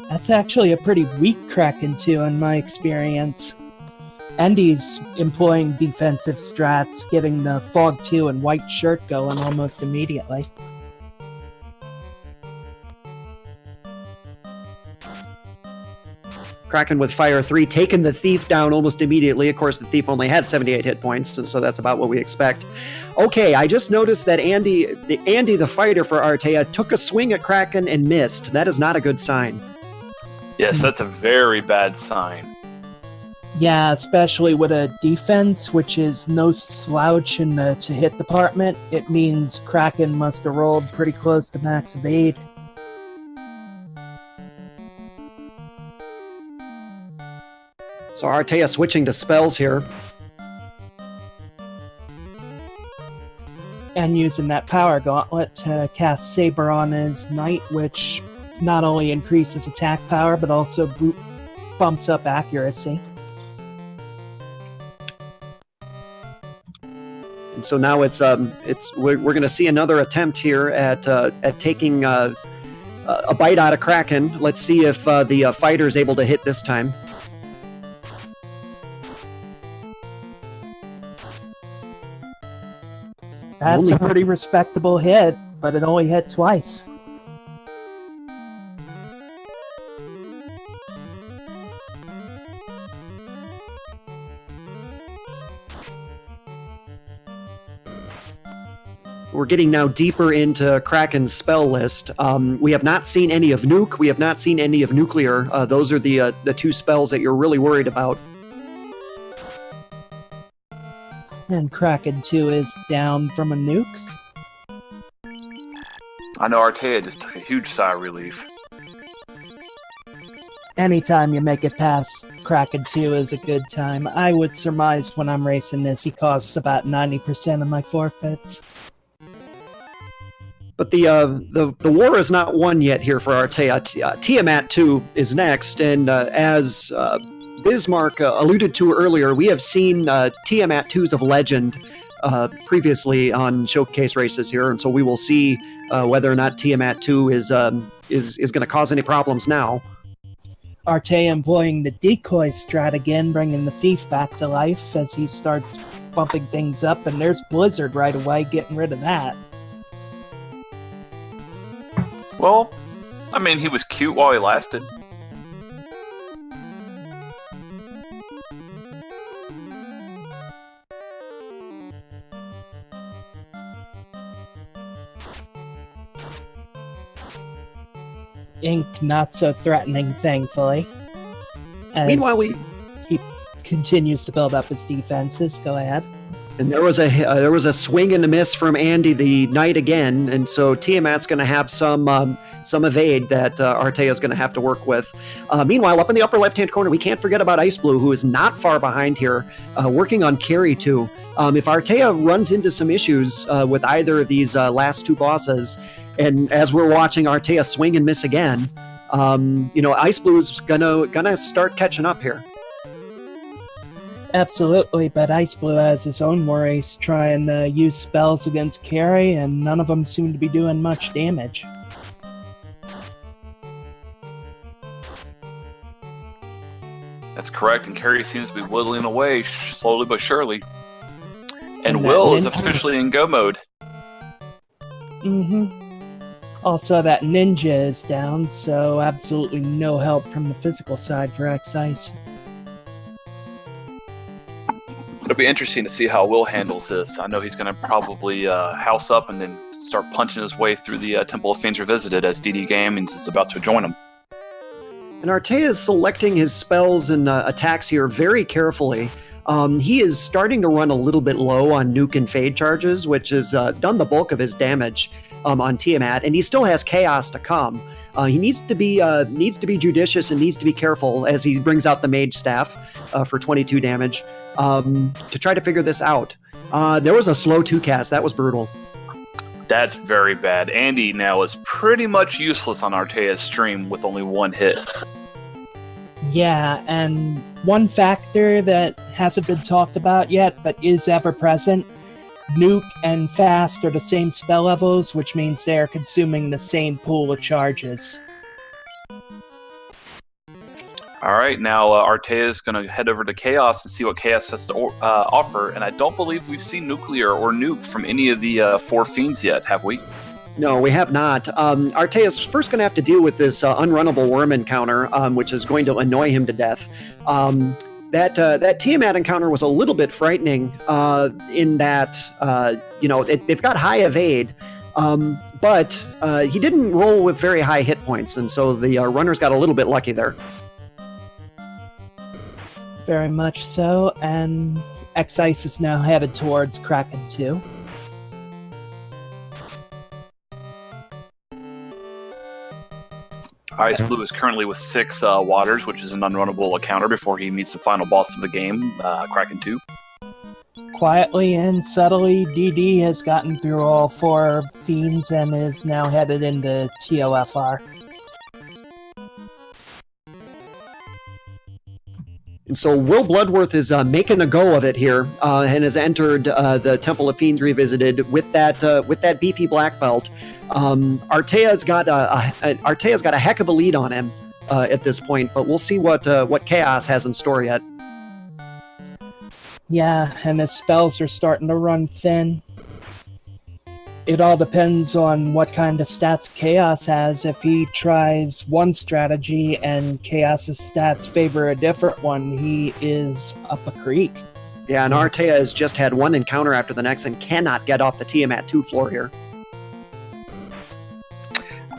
That's actually a pretty weak Kraken 2 in my experience. And he's employing defensive strats, getting the Fog 2 and White Shirt going almost immediately. Kraken with Fire 3 taking the Thief down almost immediately. Of course, the Thief only had 78 hit points, so that's about what we expect. Okay, I just noticed that Andy, the fighter for Artea, took a swing at Kraken and missed. That is not a good sign. Yes, that's a very bad sign. Yeah, especially with a defense, which is no slouch in the to-hit department. It means Kraken must have rolled pretty close to max evade. So Artea switching to spells here. And using that power gauntlet to cast Saber on his knight, which not only increases attack power, but also bumps up accuracy. And so now we're going to see another attempt here at taking a bite out of Kraken. Let's see if the fighter is able to hit this time. That's a pretty respectable hit, but it only hit twice. We're getting now deeper into Kraken's spell list. We have not seen any of Nuke. We have not seen any of Nuclear. Those are the 2 spells that you're really worried about. And Kraken 2 is down from a nuke. I know Artea just took a huge sigh of relief. Anytime you make it past Kraken 2 is a good time. I would surmise when I'm racing this, he causes about 90% of my forfeits. But the war is not won yet here for Artea. Tiamat 2 is next, and as Bismarck alluded to earlier, we have seen Tiamat 2s of Legend previously on showcase races here, and so we will see whether or not Tiamat 2 is going to cause any problems now. Artea employing the decoy strat again, bringing the thief back to life as he starts bumping things up, and there's Blizzard right away, getting rid of that. Well, I mean, he was cute while he lasted. ink not so threatening, thankfully. As Meanwhile, he continues to build up his defenses. Go ahead. and there was a swing and a miss from Andy the knight again, and so Tiamat's going to have some evade that Artea's going to have to work with. Meanwhile, up in the upper left-hand corner, we can't forget about Ice Blue, who is not far behind here, working on carry too. If Artea runs into some issues with either of these last two bosses, and as we're watching Artea swing and miss again, Ice Blue's gonna start catching up here. Absolutely, but Ice Blue has his own worries trying to use spells against Carrie, and none of them seem to be doing much damage. That's correct, and Carrie seems to be whittling away slowly but surely. And And Will that is ninja- officially in go mode. Also, that ninja is down, so absolutely no help from the physical side for X-Ice. It'll be interesting to see how Will handles this. I know he's going to probably house up and then start punching his way through the Temple of Fiends Revisited as DD Gaming is about to join him. And Artea is selecting his spells and attacks here very carefully. He is starting to run a little bit low on nuke and fade charges, which has done the bulk of his damage on Tiamat, and he still has chaos to come. He needs to be judicious and needs to be careful as he brings out the mage staff for 22 damage to try to figure this out. There was a slow 2-cast. That was brutal. That's very bad. Andy now is pretty much useless on Artea's stream with only one hit. Yeah, and one factor that hasn't been talked about yet, but is ever present, Nuke and Fast are the same spell levels, which means they are consuming the same pool of charges. Alright, now Artea is going to head over to Chaos and see what Chaos has to offer, and I don't believe we've seen Nuclear or Nuke from any of the 4 Fiends yet, have we? No, we have not. Artea's first going to have to deal with this unrunnable worm encounter, which is going to annoy him to death. That Tiamat encounter was a little bit frightening in that, they've got high evade, but he didn't roll with very high hit points, and so the runners got a little bit lucky there. Very much so, and X-Ice is now headed towards Kraken 2. Ice Blue is currently with 6 waters, which is an unrunnable encounter before he meets the final boss of the game, Kraken 2. Quietly and subtly, DD has gotten through all 4 fiends and is now headed into TOFR. And so Will Bloodworth is making a go of it here and has entered the Temple of Fiends Revisited with that beefy black belt. Artea's got a heck of a lead on him at this point, but we'll see what Chaos has in store yet. Yeah, and his spells are starting to run thin. It all depends on what kind of stats Chaos has. If he tries one strategy and Chaos's stats favor a different one, he is up a creek. Yeah, and Artea has just had one encounter after the next and cannot get off the Tiamat 2 floor here.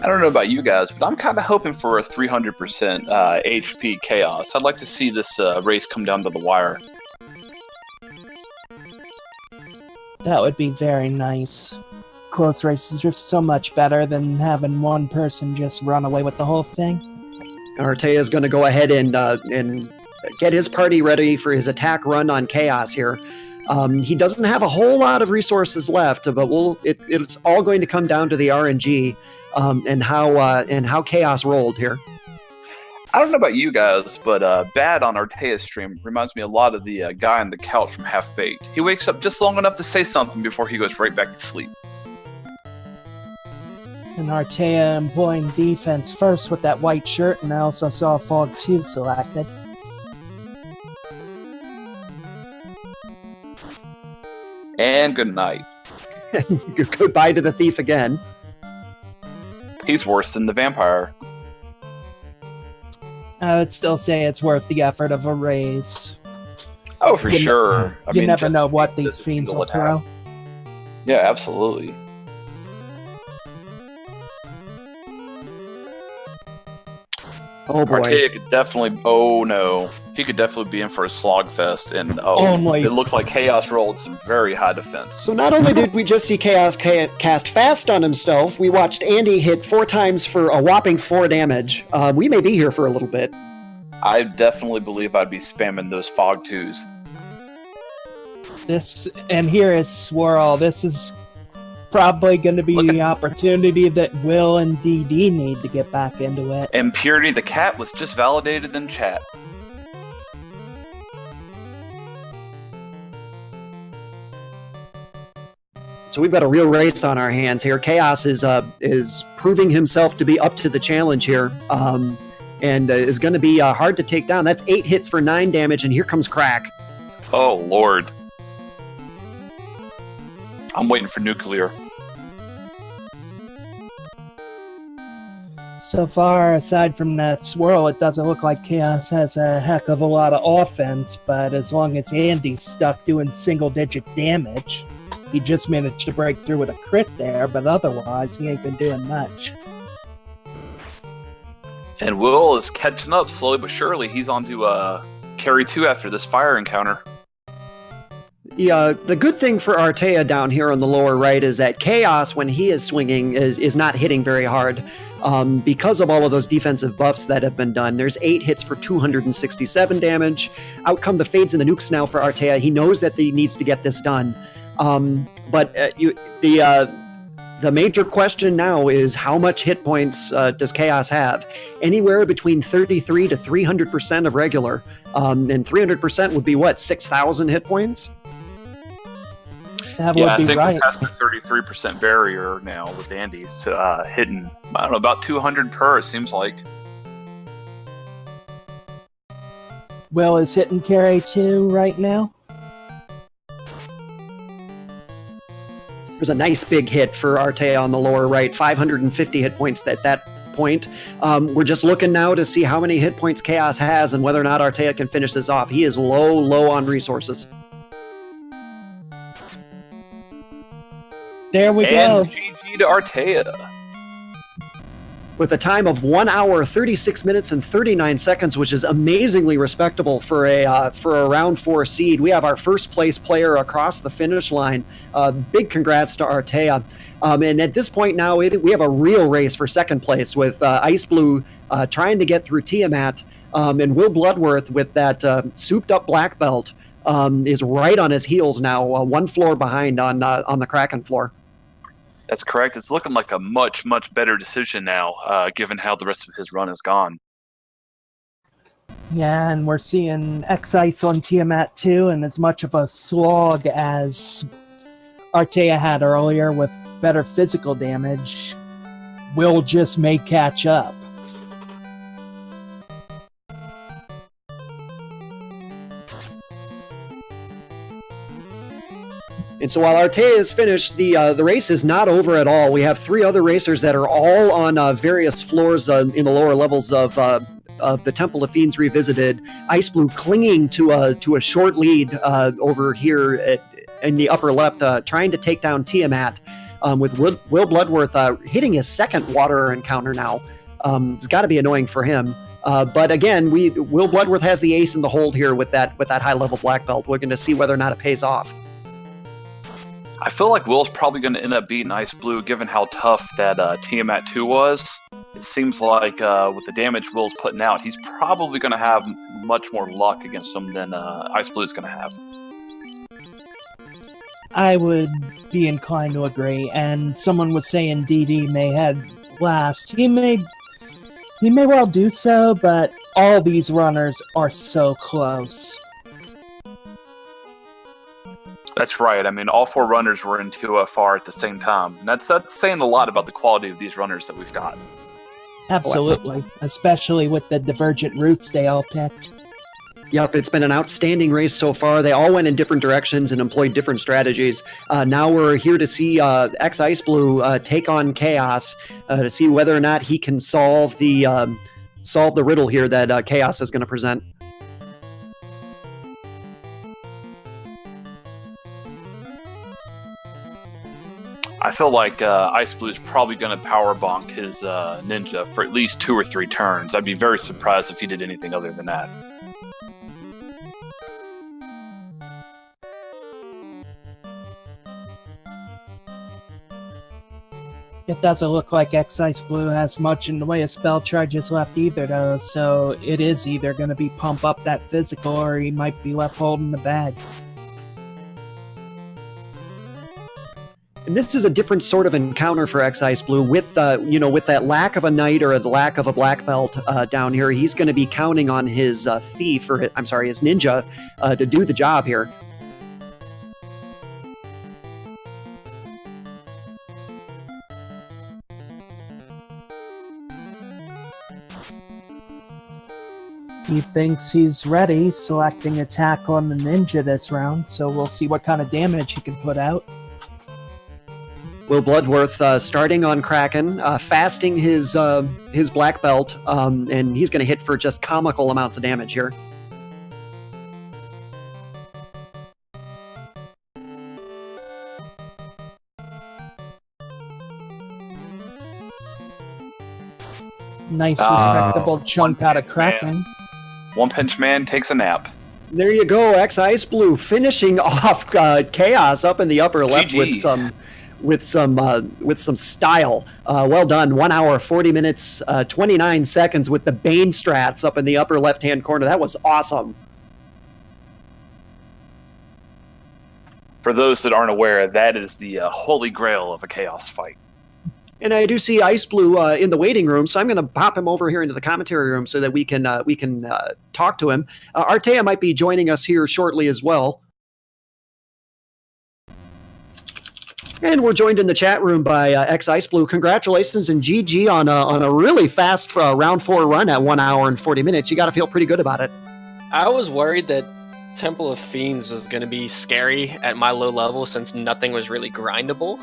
I don't know about you guys, but I'm kind of hoping for a 300% HP Chaos. I'd like to see this race come down to the wire. That would be very nice. Close races are so much better than having one person just run away with the whole thing. Artea is going to go ahead and get his party ready for his attack run on Chaos here. He doesn't have a whole lot of resources left, but it's all going to come down to the RNG and how Chaos rolled here. I don't know about you guys, but Bad on Artea's stream reminds me a lot of the guy on the couch from Half Baked. He wakes up just long enough to say something before he goes right back to sleep. And Artea employing defense first with that white shirt, and I also saw Fog 2 selected. And good night. Goodbye to the thief again. He's worse than the vampire. I would still say it's worth the effort of a raise. Oh, for sure. You never know what these fiends will throw. Yeah, absolutely. Oh boy. Artea could definitely. Oh no, he could definitely be in for a slogfest, and Only- it looks like Chaos rolled some very high defense. So not only did we just see Chaos cast Fast on himself, we watched Andy hit 4 times for a whopping 4 damage. We may be here for a little bit. I definitely believe I'd be spamming those fog twos. And here is Swirl. This is probably going to be the opportunity that Will and DD need to get back into it. And Purity the cat was just validated in chat. So we've got a real race on our hands here. Chaos is proving himself to be up to the challenge here, and is going to be hard to take down. That's 8 hits for 9 damage, and here comes Crack. Oh lord. I'm waiting for nuclear. So far, aside from that Swirl, it doesn't look like Chaos has a heck of a lot of offense, but as long as Andy's stuck doing single-digit damage, he just managed to break through with a crit there, but otherwise, he ain't been doing much. And Will is catching up slowly but surely. He's on to carry 2 after this fire encounter. The good thing for Artea down here on the lower right is that Chaos, when he is swinging, is not hitting very hard. Because of all of those defensive buffs that have been done, there's 8 hits for 267 damage. Out come the Fades and the Nukes now for Artea. He knows that he needs to get this done. But the major question now is how much hit points does Chaos have? Anywhere between 33 to 300% of regular. And 300% would be what, 6,000 hit points? That Yeah, would I be think right. we're past the 33% barrier now with Andy's hitting, I don't know, about 200 per, it seems like. Will is hitting carry 2 right now. There's a nice big hit for Artea on the lower right, 550 hit points at that point. We're just looking now to see how many hit points Chaos has and whether or not Artea can finish this off. He is low on resources. There we go. And GG to Artea. With a time of 1 hour, 36 minutes, and 39 seconds, which is amazingly respectable for a round 4 seed. We have our first place player across the finish line. Big congrats to Artea. And at this point now, we have a real race for second place with Ice Blue trying to get through Tiamat, and Will Bloodworth with that souped up black belt is right on his heels now, 1 floor behind on the Kraken floor. That's correct. It's looking like a much better decision now, given how the rest of his run has gone. Yeah, and we're seeing X-Ice on Tiamat too, and as much of a slog as Artea had earlier with better physical damage, Will just may catch up. And so while Artea is finished, the race is not over at all. We have 3 other racers that are all on various floors in the lower levels of the Temple of Fiends Revisited. Ice Blue clinging to a short lead over here in the upper left, trying to take down Tiamat, with Will Bloodworth hitting his second water encounter now. It's got to be annoying for him. But again, Will Bloodworth has the ace in the hold here with that high level black belt. We're going to see whether or not it pays off. I feel like Will's probably going to end up beating Ice Blue, given how tough that Tiamat 2 was. It seems like with the damage Will's putting out, he's probably going to have much more luck against him than Ice Blue is going to have. I would be inclined to agree, and someone was saying DD may head last. He may well do so, but all these runners are so close. That's right. I mean, all 4 runners were in 2FR at the same time. And that's saying a lot about the quality of these runners that we've got. Absolutely, especially with the divergent routes they all picked. Yep, it's been an outstanding race so far. They all went in different directions and employed different strategies. Now we're here to see Ice Blue take on Chaos to see whether or not he can solve the riddle here that Chaos is going to present. feel like Ice Blue is probably going to power bonk his ninja for at least 2 or 3 turns. I'd be very surprised if he did anything other than that. It doesn't look like X-Ice Blue has much in the way of spell charges left either, though, so it is either going to be pump up that physical, or he might be left holding the bag. And this is a different sort of encounter for X-Ice Blue with with that lack of a knight or a lack of a black belt down here. He's going to be counting on his thief, or his ninja, to do the job here. He thinks he's ready, selecting attack on the ninja this round, so we'll see what kind of damage he can put out. Will Bloodworth starting on Kraken, fasting his black belt, and he's going to hit for just comical amounts of damage here. Nice, respectable chunk out of Kraken. One Punch Man takes a nap. There you go, X-Ice Blue finishing off Chaos up in the upper left GG. with some style. Well done. 1 hour, 40 minutes, 29 seconds with the Bane strats up in the upper left-hand corner. That was awesome. For those that aren't aware, that is the holy grail of a Chaos fight. And I do see Ice Blue in the waiting room, so I'm going to pop him over here into the commentary room so that we can talk to him. Artea might be joining us here shortly as well. And we're joined in the chat room by X-Ice Blue. Congratulations and GG on a really fast round 4 run at 1 hour and 40 minutes. You got to feel pretty good about it. I was worried that Temple of Fiends was going to be scary at my low level since nothing was really grindable.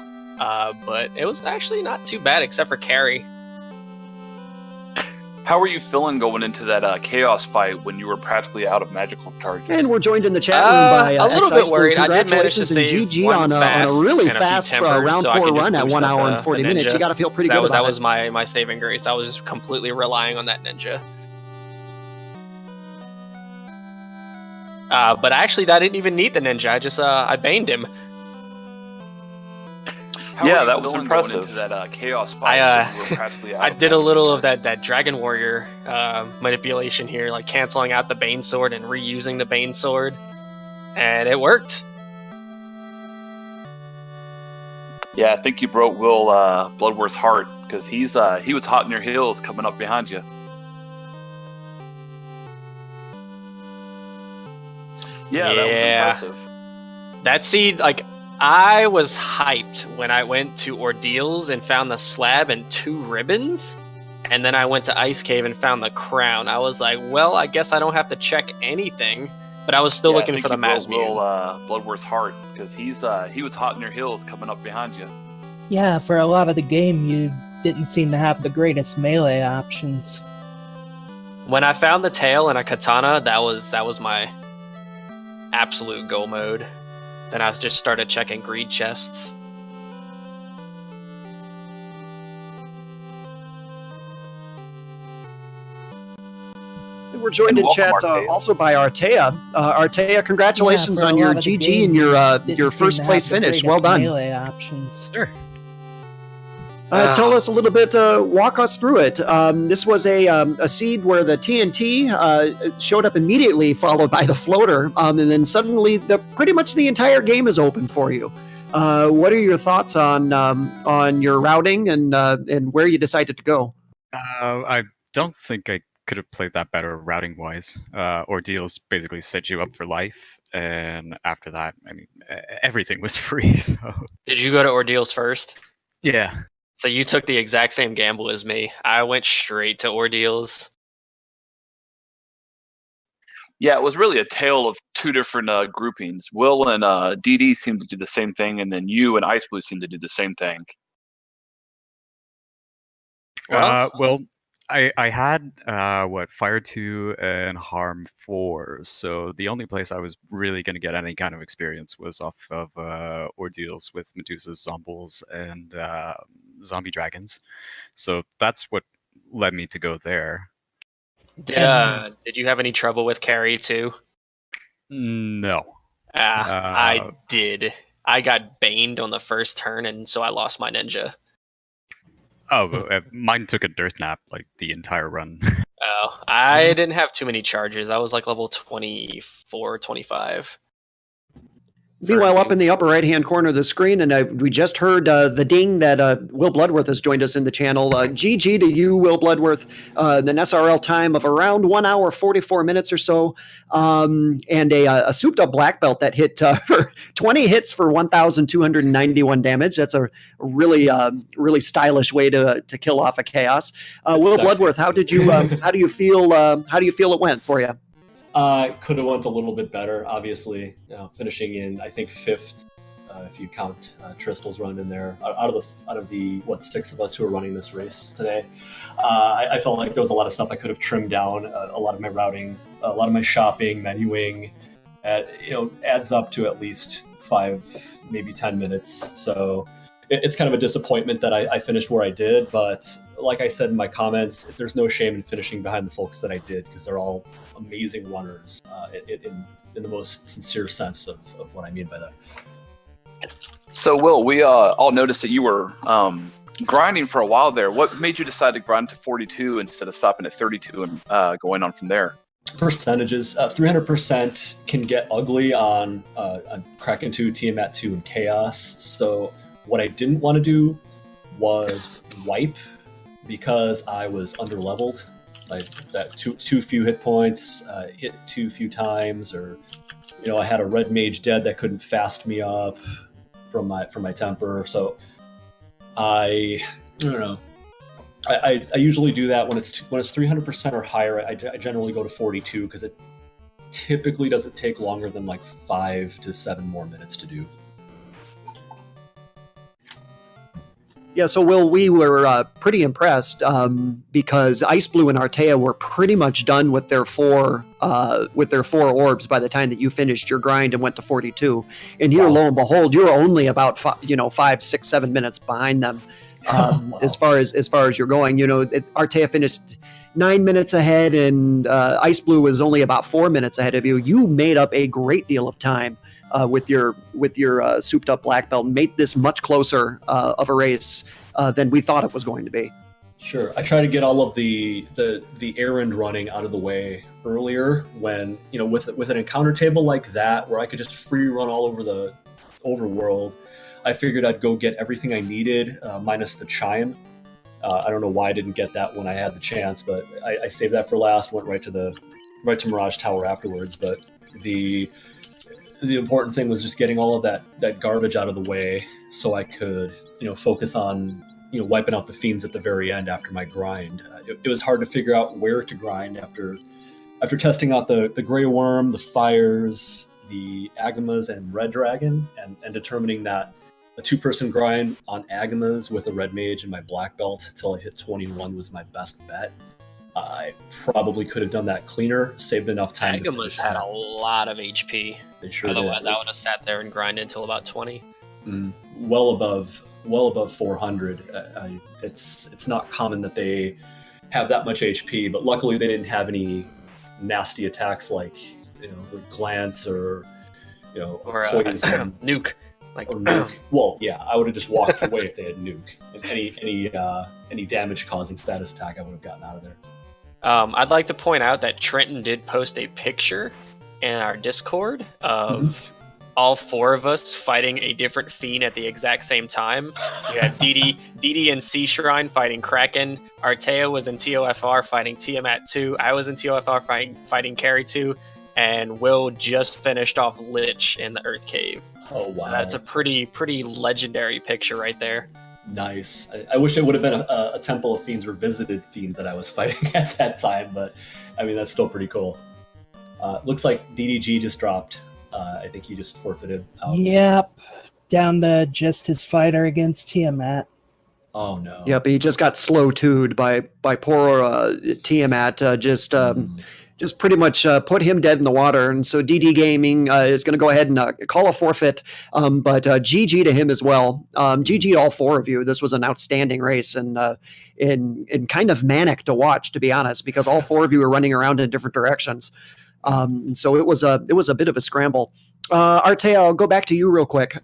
But it was actually not too bad except for carry. How were you feeling going into that Chaos fight when you were practically out of magical charges? And we're joined in the chat room by a little X-Ice bit worried. Blue. I did manage to Congratulations and save GG one on a really and a few fast tempers, round so I 4 could just run at boost 1 up hour and the 40 minutes. ninja. You got to feel pretty That good was about that was it. my saving grace. I was completely relying on that ninja. But actually, I didn't even need the ninja. I just I baned him. Yeah, that was impressive. Into that Chaos fight, I did a little of that Dragon Warrior manipulation here, like canceling out the Bane Sword and reusing the Bane Sword, and it worked. Yeah, I think you broke Will Bloodworth's heart because he was hot in your heels coming up behind you. Yeah, that was impressive. That seed, like, I was hyped when I went to Ordeals and found the slab and 2 ribbons, and then I went to Ice Cave and found the crown. I was like, well, I guess I don't have to check anything, but I was still looking for the Masmune. Bloodworth's heart because he was hot in your heels coming up behind you. Yeah, for a lot of the game, you didn't seem to have the greatest melee options. When I found the tail and a katana, that was my absolute go mode. Then I just started checking greed chests. We're joined in chat also by Artea. Artea, congratulations on your GG and your first place finish. Well done. Melee options. Sure. Tell us a little bit, walk us through it. This was a seed where the TNT showed up immediately, followed by the floater, and then suddenly pretty much the entire game is open for you. What are your thoughts on your routing and where you decided to go? I don't think I could have played that better routing-wise. Ordeals basically set you up for life, and after that, I mean, everything was free. So. Did you go to Ordeals first? Yeah. So you took the exact same gamble as me. I went straight to Ordeals. Yeah, it was really a tale of 2 different groupings. Will and DD seemed to do the same thing, and then you and Ice Blue seemed to do the same thing. Well, I had Fire 2 and Harm 4, so the only place I was really going to get any kind of experience was off of ordeals with Medusa's zombies and zombie dragons. So that's what led me to go there. Did you have any trouble with carry too? No. I did. I got baned on the first turn, and so I lost my ninja. Mine took a dearth nap like the entire run. Oh, I didn't have too many charges. I was like level 24, 25. Meanwhile, up in the upper right-hand corner of the screen, and we just heard the ding that Will Bloodworth has joined us in the channel. GG to you, Will Bloodworth. An SRL time of around 1 hour, 44 minutes or so, and a souped-up black belt that hit for 20 hits for 1,291 damage. That's a really, really stylish way to kill off a chaos. Will Bloodworth, how do you feel it went for you? Could have went a little bit better, obviously. Finishing in, I think, 5th, if you count Tristel's run in there. Out of the 6 of us who are running this race today, I felt like there was a lot of stuff I could have trimmed down. A lot of my routing, a lot of my shopping, menuing, adds up to at least 5, maybe 10 minutes. So it's kind of a disappointment that I finished where I did, but like I said in my comments, there's no shame in finishing behind the folks that I did, because they're all amazing runners in the most sincere sense of what I mean by that. So, Will, we all noticed that you were grinding for a while there. What made you decide to grind to 42 instead of stopping at 32 and going on from there? Percentages. 300% can get ugly on Kraken 2, Tiamat 2, and Chaos. So what I didn't want to do was wipe, because I was underleveled. Like that too few hit points, hit too few times, or I had a red mage dead that couldn't fast me up from my temper. So I don't know. I usually do that when it's 300% or higher. I generally go to 42, because it typically doesn't take longer than like 5 to 7 more minutes to do. Yeah, so Will, we were pretty impressed because Ice Blue and Artea were pretty much done with their four orbs by the time that you finished your grind and went to 42. And here, lo and behold, you're only about 5, 6, 7 minutes behind them as far as you're going. Artea finished 9 minutes ahead, and Ice Blue was only about 4 minutes ahead of you. You made up a great deal of time with your souped up black belt, and made this much closer of a race than we thought it was going to be. Sure, I try to get all of the errand running out of the way earlier, when with an encounter table like that, where I could just free run all over the overworld. I figured I'd go get everything I needed, minus the chime. I don't know why I didn't get that when I had the chance, but I saved that for last. Went right to Mirage Tower afterwards. But the important thing was just getting all of that garbage out of the way, so I could focus on wiping out the fiends at the very end after my grind. It was hard to figure out where to grind after testing out the Grey Worm, the Fires, the Agamas, and Red Dragon, and determining that a 2-person grind on Agamas with a Red Mage and my Black Belt until I hit 21 was my best bet. I probably could have done that cleaner, saved enough time. Agamas had a lot of HP. They sure Otherwise, did. I would have sat there and grinded until about 20. Well above 400. It's not common that they have that much HP, but luckily they didn't have any nasty attacks like glance or poison. Nuke. Or nuke. Well, yeah, I would have just walked away if they had nuke. Any damage causing status attack I would have gotten out of there. I'd like to point out that Trenton did post a picture in our Discord of all 4 of us fighting a different fiend at the exact same time. You had Didi in Sea Shrine fighting Kraken. Artea was in TOFR fighting Tiamat 2. I was in TOFR fighting Carry 2. And Will just finished off Lich in the Earth Cave. Oh, wow. So that's a pretty legendary picture right there. Nice. I wish it would have been a Temple of Fiends Revisited fiend that I was fighting at that time, but I mean, that's still pretty cool. Looks like DDG just dropped. I think he just forfeited out. Yep. Down to just his fighter against Tiamat. Oh no. Yep, he just got slow two'd by poor Tiamat. Just pretty much put him dead in the water. And so DD Gaming is going to go ahead and call a forfeit. But GG to him as well. GG to all four of you. This was an outstanding race and kind of manic to watch, to be honest, because all four of you were running around in different directions. And so it was a bit of a scramble. Artea, I'll go back to you real quick.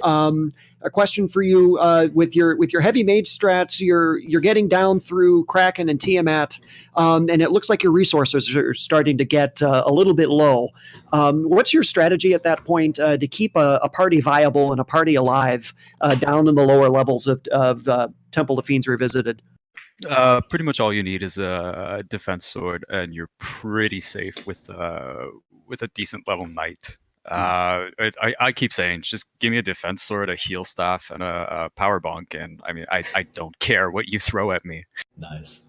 A question for you with your heavy mage strats, you're getting down through Kraken and Tiamat, and it looks like your resources are starting to get a little bit low. What's your strategy at that point to keep a party viable and a party alive down in the lower levels of Temple of Fiends Revisited? Pretty much all you need is a defense sword, and you're pretty safe with a decent level knight. I keep saying, just give me a defense sword, a heal staff, and a power bonk, and I mean, I don't care what you throw at me. Nice.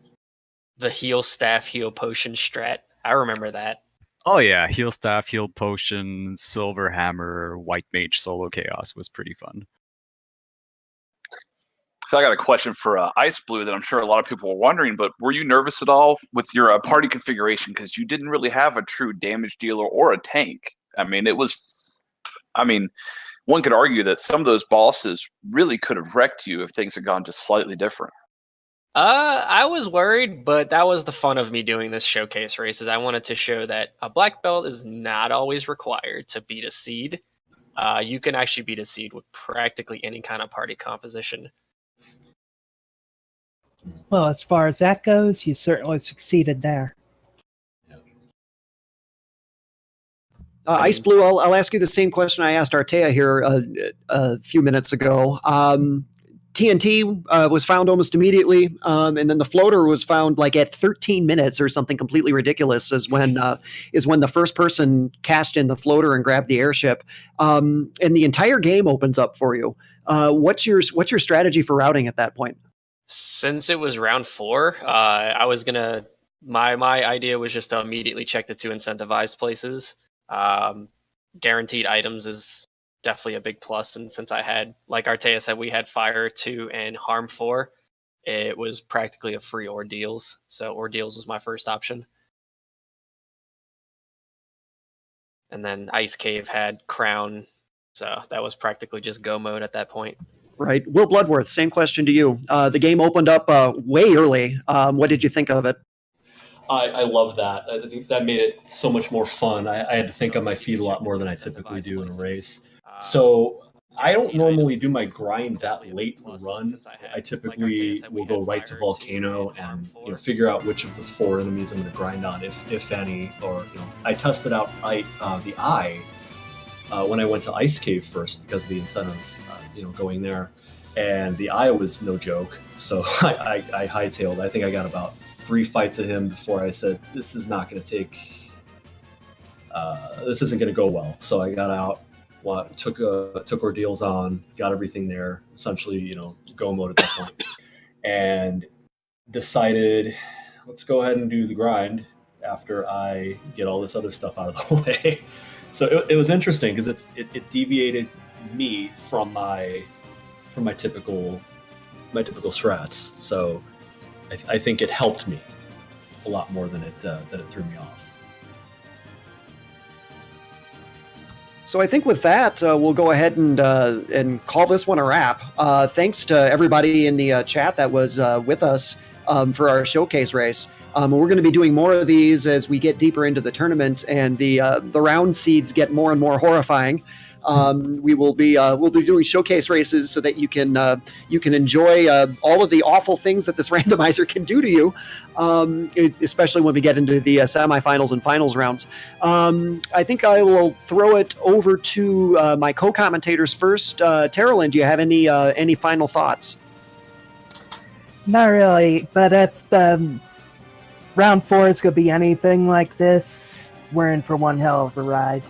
The heal staff, heal potion strat. I remember that. Oh yeah, heal staff, heal potion, silver hammer, white mage solo chaos was pretty fun. So I got a question for Ice Blue that I'm sure a lot of people were wondering, but were you nervous at all with your party configuration? Because you didn't really have a true damage dealer or a tank. I mean, one could argue that some of those bosses really could have wrecked you if things had gone just slightly different. I was worried, but that was the fun of me doing this showcase race, is I wanted to show that a black belt is not always required to beat a seed. You can actually beat a seed with practically any kind of party composition. Well, as far as that goes, you certainly succeeded there. Ice Blue, I'll ask you the same question I asked Artea here a few minutes ago. TNT was found almost immediately, and then the floater was found like at 13 minutes or something completely ridiculous. Is when the first person cashed in the floater and grabbed the airship, and the entire game opens up for you. What's your strategy for routing at that point? Since it was round 4, I was gonna. My idea was just to immediately check the 2 incentivized places. Guaranteed items is definitely a big plus, and since I had, like Artea said, we had Fire 2 and Harm 4, it was practically a free Ordeals, so Ordeals was my first option. And then Ice Cave had Crown, so that was practically just go mode at that point. Right. Will Bloodworth, same question to you. The game opened up way early. What did you think of it? I love that. I think that made it so much more fun. I had to think on my feet a lot more than I typically do in a race. So I don't normally do my grind that late in the run. I typically will go right to Volcano and figure out which of the 4 enemies I'm going to grind on, if any. Or I tested out the Eye when I went to Ice Cave first because of the incentive, going there, and the Eye was no joke. So I hightailed. I think I got about 3 fights of him before I said, this is not going to take, this isn't going to go well. So I got out, took Ordeals on, got everything there, essentially, go mode at that point, and decided, let's go ahead and do the grind after I get all this other stuff out of the way. So it was interesting because it deviated me from my typical strats. So I think it helped me a lot more than it threw me off. So I think with that, we'll go ahead and call this one a wrap. Thanks to everybody in the chat that was with us for our showcase race. We're going to be doing more of these as we get deeper into the tournament and the round seeds get more and more horrifying. We'll be doing showcase races so that you can enjoy all of the awful things that this randomizer can do to you, especially when we get into the semifinals and finals rounds. I think I will throw it over to my co-commentators first. Terralyn, do you have any final thoughts? Not really, but if round 4 is going to be anything like this, we're in for one hell of a ride.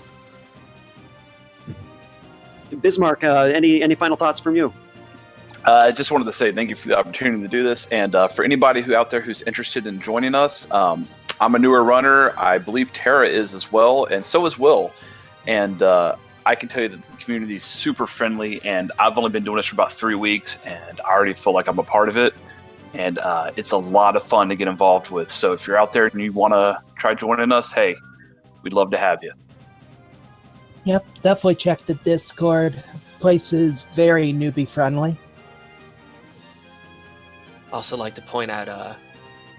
Bismarck, any final thoughts from you? I just wanted to say thank you for the opportunity to do this, and for anybody out there who's interested in joining us, I'm a newer runner. I believe Tara is as well, and so is Will. And I can tell you that the community is super friendly, and I've only been doing this for about 3 weeks, and I already feel like I'm a part of it. And it's a lot of fun to get involved with. So if you're out there and you want to try joining us, hey, we'd love to have you. Yep, definitely check the Discord. Place is very newbie friendly. Also like to point out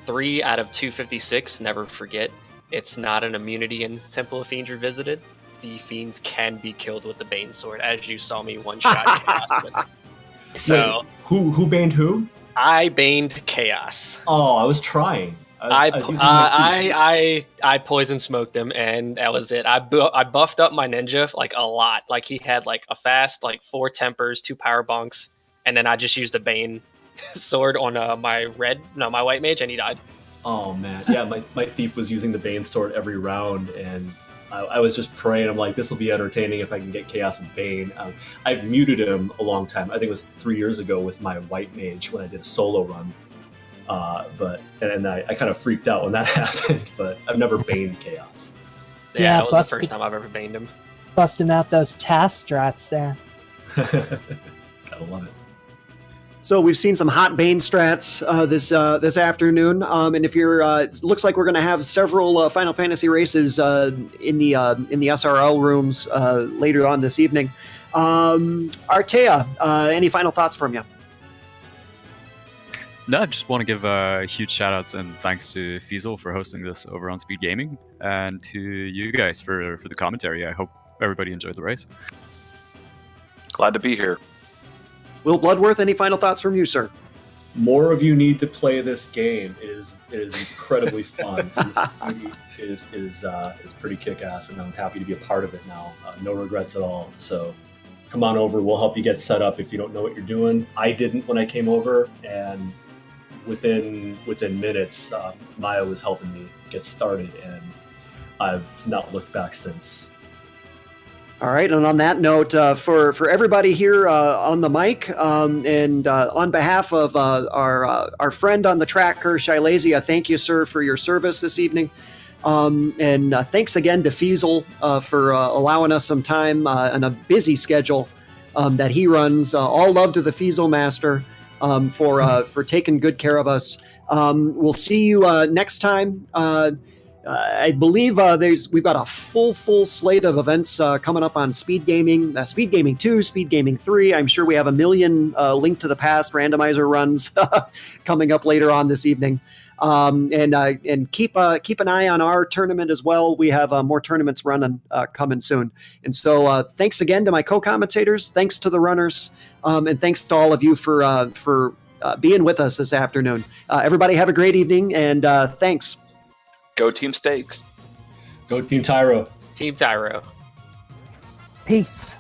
3 out of 256, never forget, it's not an immunity in Temple of Fiends Revisited. The Fiends can be killed with the Bane Sword, as you saw me one-shot Chaos with it. So, Wait, who banned who? I baned Chaos. Oh, I was trying. I was using my feet. I poison smoked him, and that was it. I buffed up my ninja like a lot. Like he had like a fast, like 4 tempers, 2 power bonks, and then I just used the Bane sword on my white mage, and he died. Oh man, yeah, my thief was using the Bane sword every round, and I was just praying. I'm like, this will be entertaining if I can get Chaos and Bane. I've muted him a long time. I think it was 3 years ago with my white mage when I did a solo run. But I kind of freaked out when that happened. But I've never baned Chaos. Yeah, that was the first time I've ever baned him. Busting out those task strats there. Gotta love it. So we've seen some hot Bane strats this afternoon, and if you're, it looks like we're going to have several Final Fantasy races in the SRL rooms later on this evening. Artea, any final thoughts from you? No, I just want to give huge shout outs and thanks to Fiesel for hosting this over on Speed Gaming, and to you guys for the commentary. I hope everybody enjoyed the race. Glad to be here. Will Bloodworth, any final thoughts from you, sir? More of you need to play this game. It is incredibly fun. It is pretty kick-ass, and I'm happy to be a part of it now. No regrets at all. So come on over. We'll help you get set up if you don't know what you're doing. I didn't when I came over, and within minutes, Maya was helping me get started, and I've not looked back since. All right, and on that note, for everybody here on the mic, and on behalf of our friend on the tracker, Shylazia, thank you, sir, for your service this evening. And thanks again to Fiesel for allowing us some time on a busy schedule that he runs. All love to the Fiesel Master for taking good care of us. We'll see you next time. I believe we've got a full slate of events coming up on Speed Gaming, Speed Gaming 2, Speed Gaming 3. I'm sure we have a million Link to the Past randomizer runs coming up later on this evening. And keep an eye on our tournament as well. We have more tournaments running coming soon. And so thanks again to my co-commentators. Thanks to the runners, and thanks to all of you for being with us this afternoon. Everybody have a great evening, and thanks. Go Team Stakes. Go Team Tyro. Team Tyro. Peace.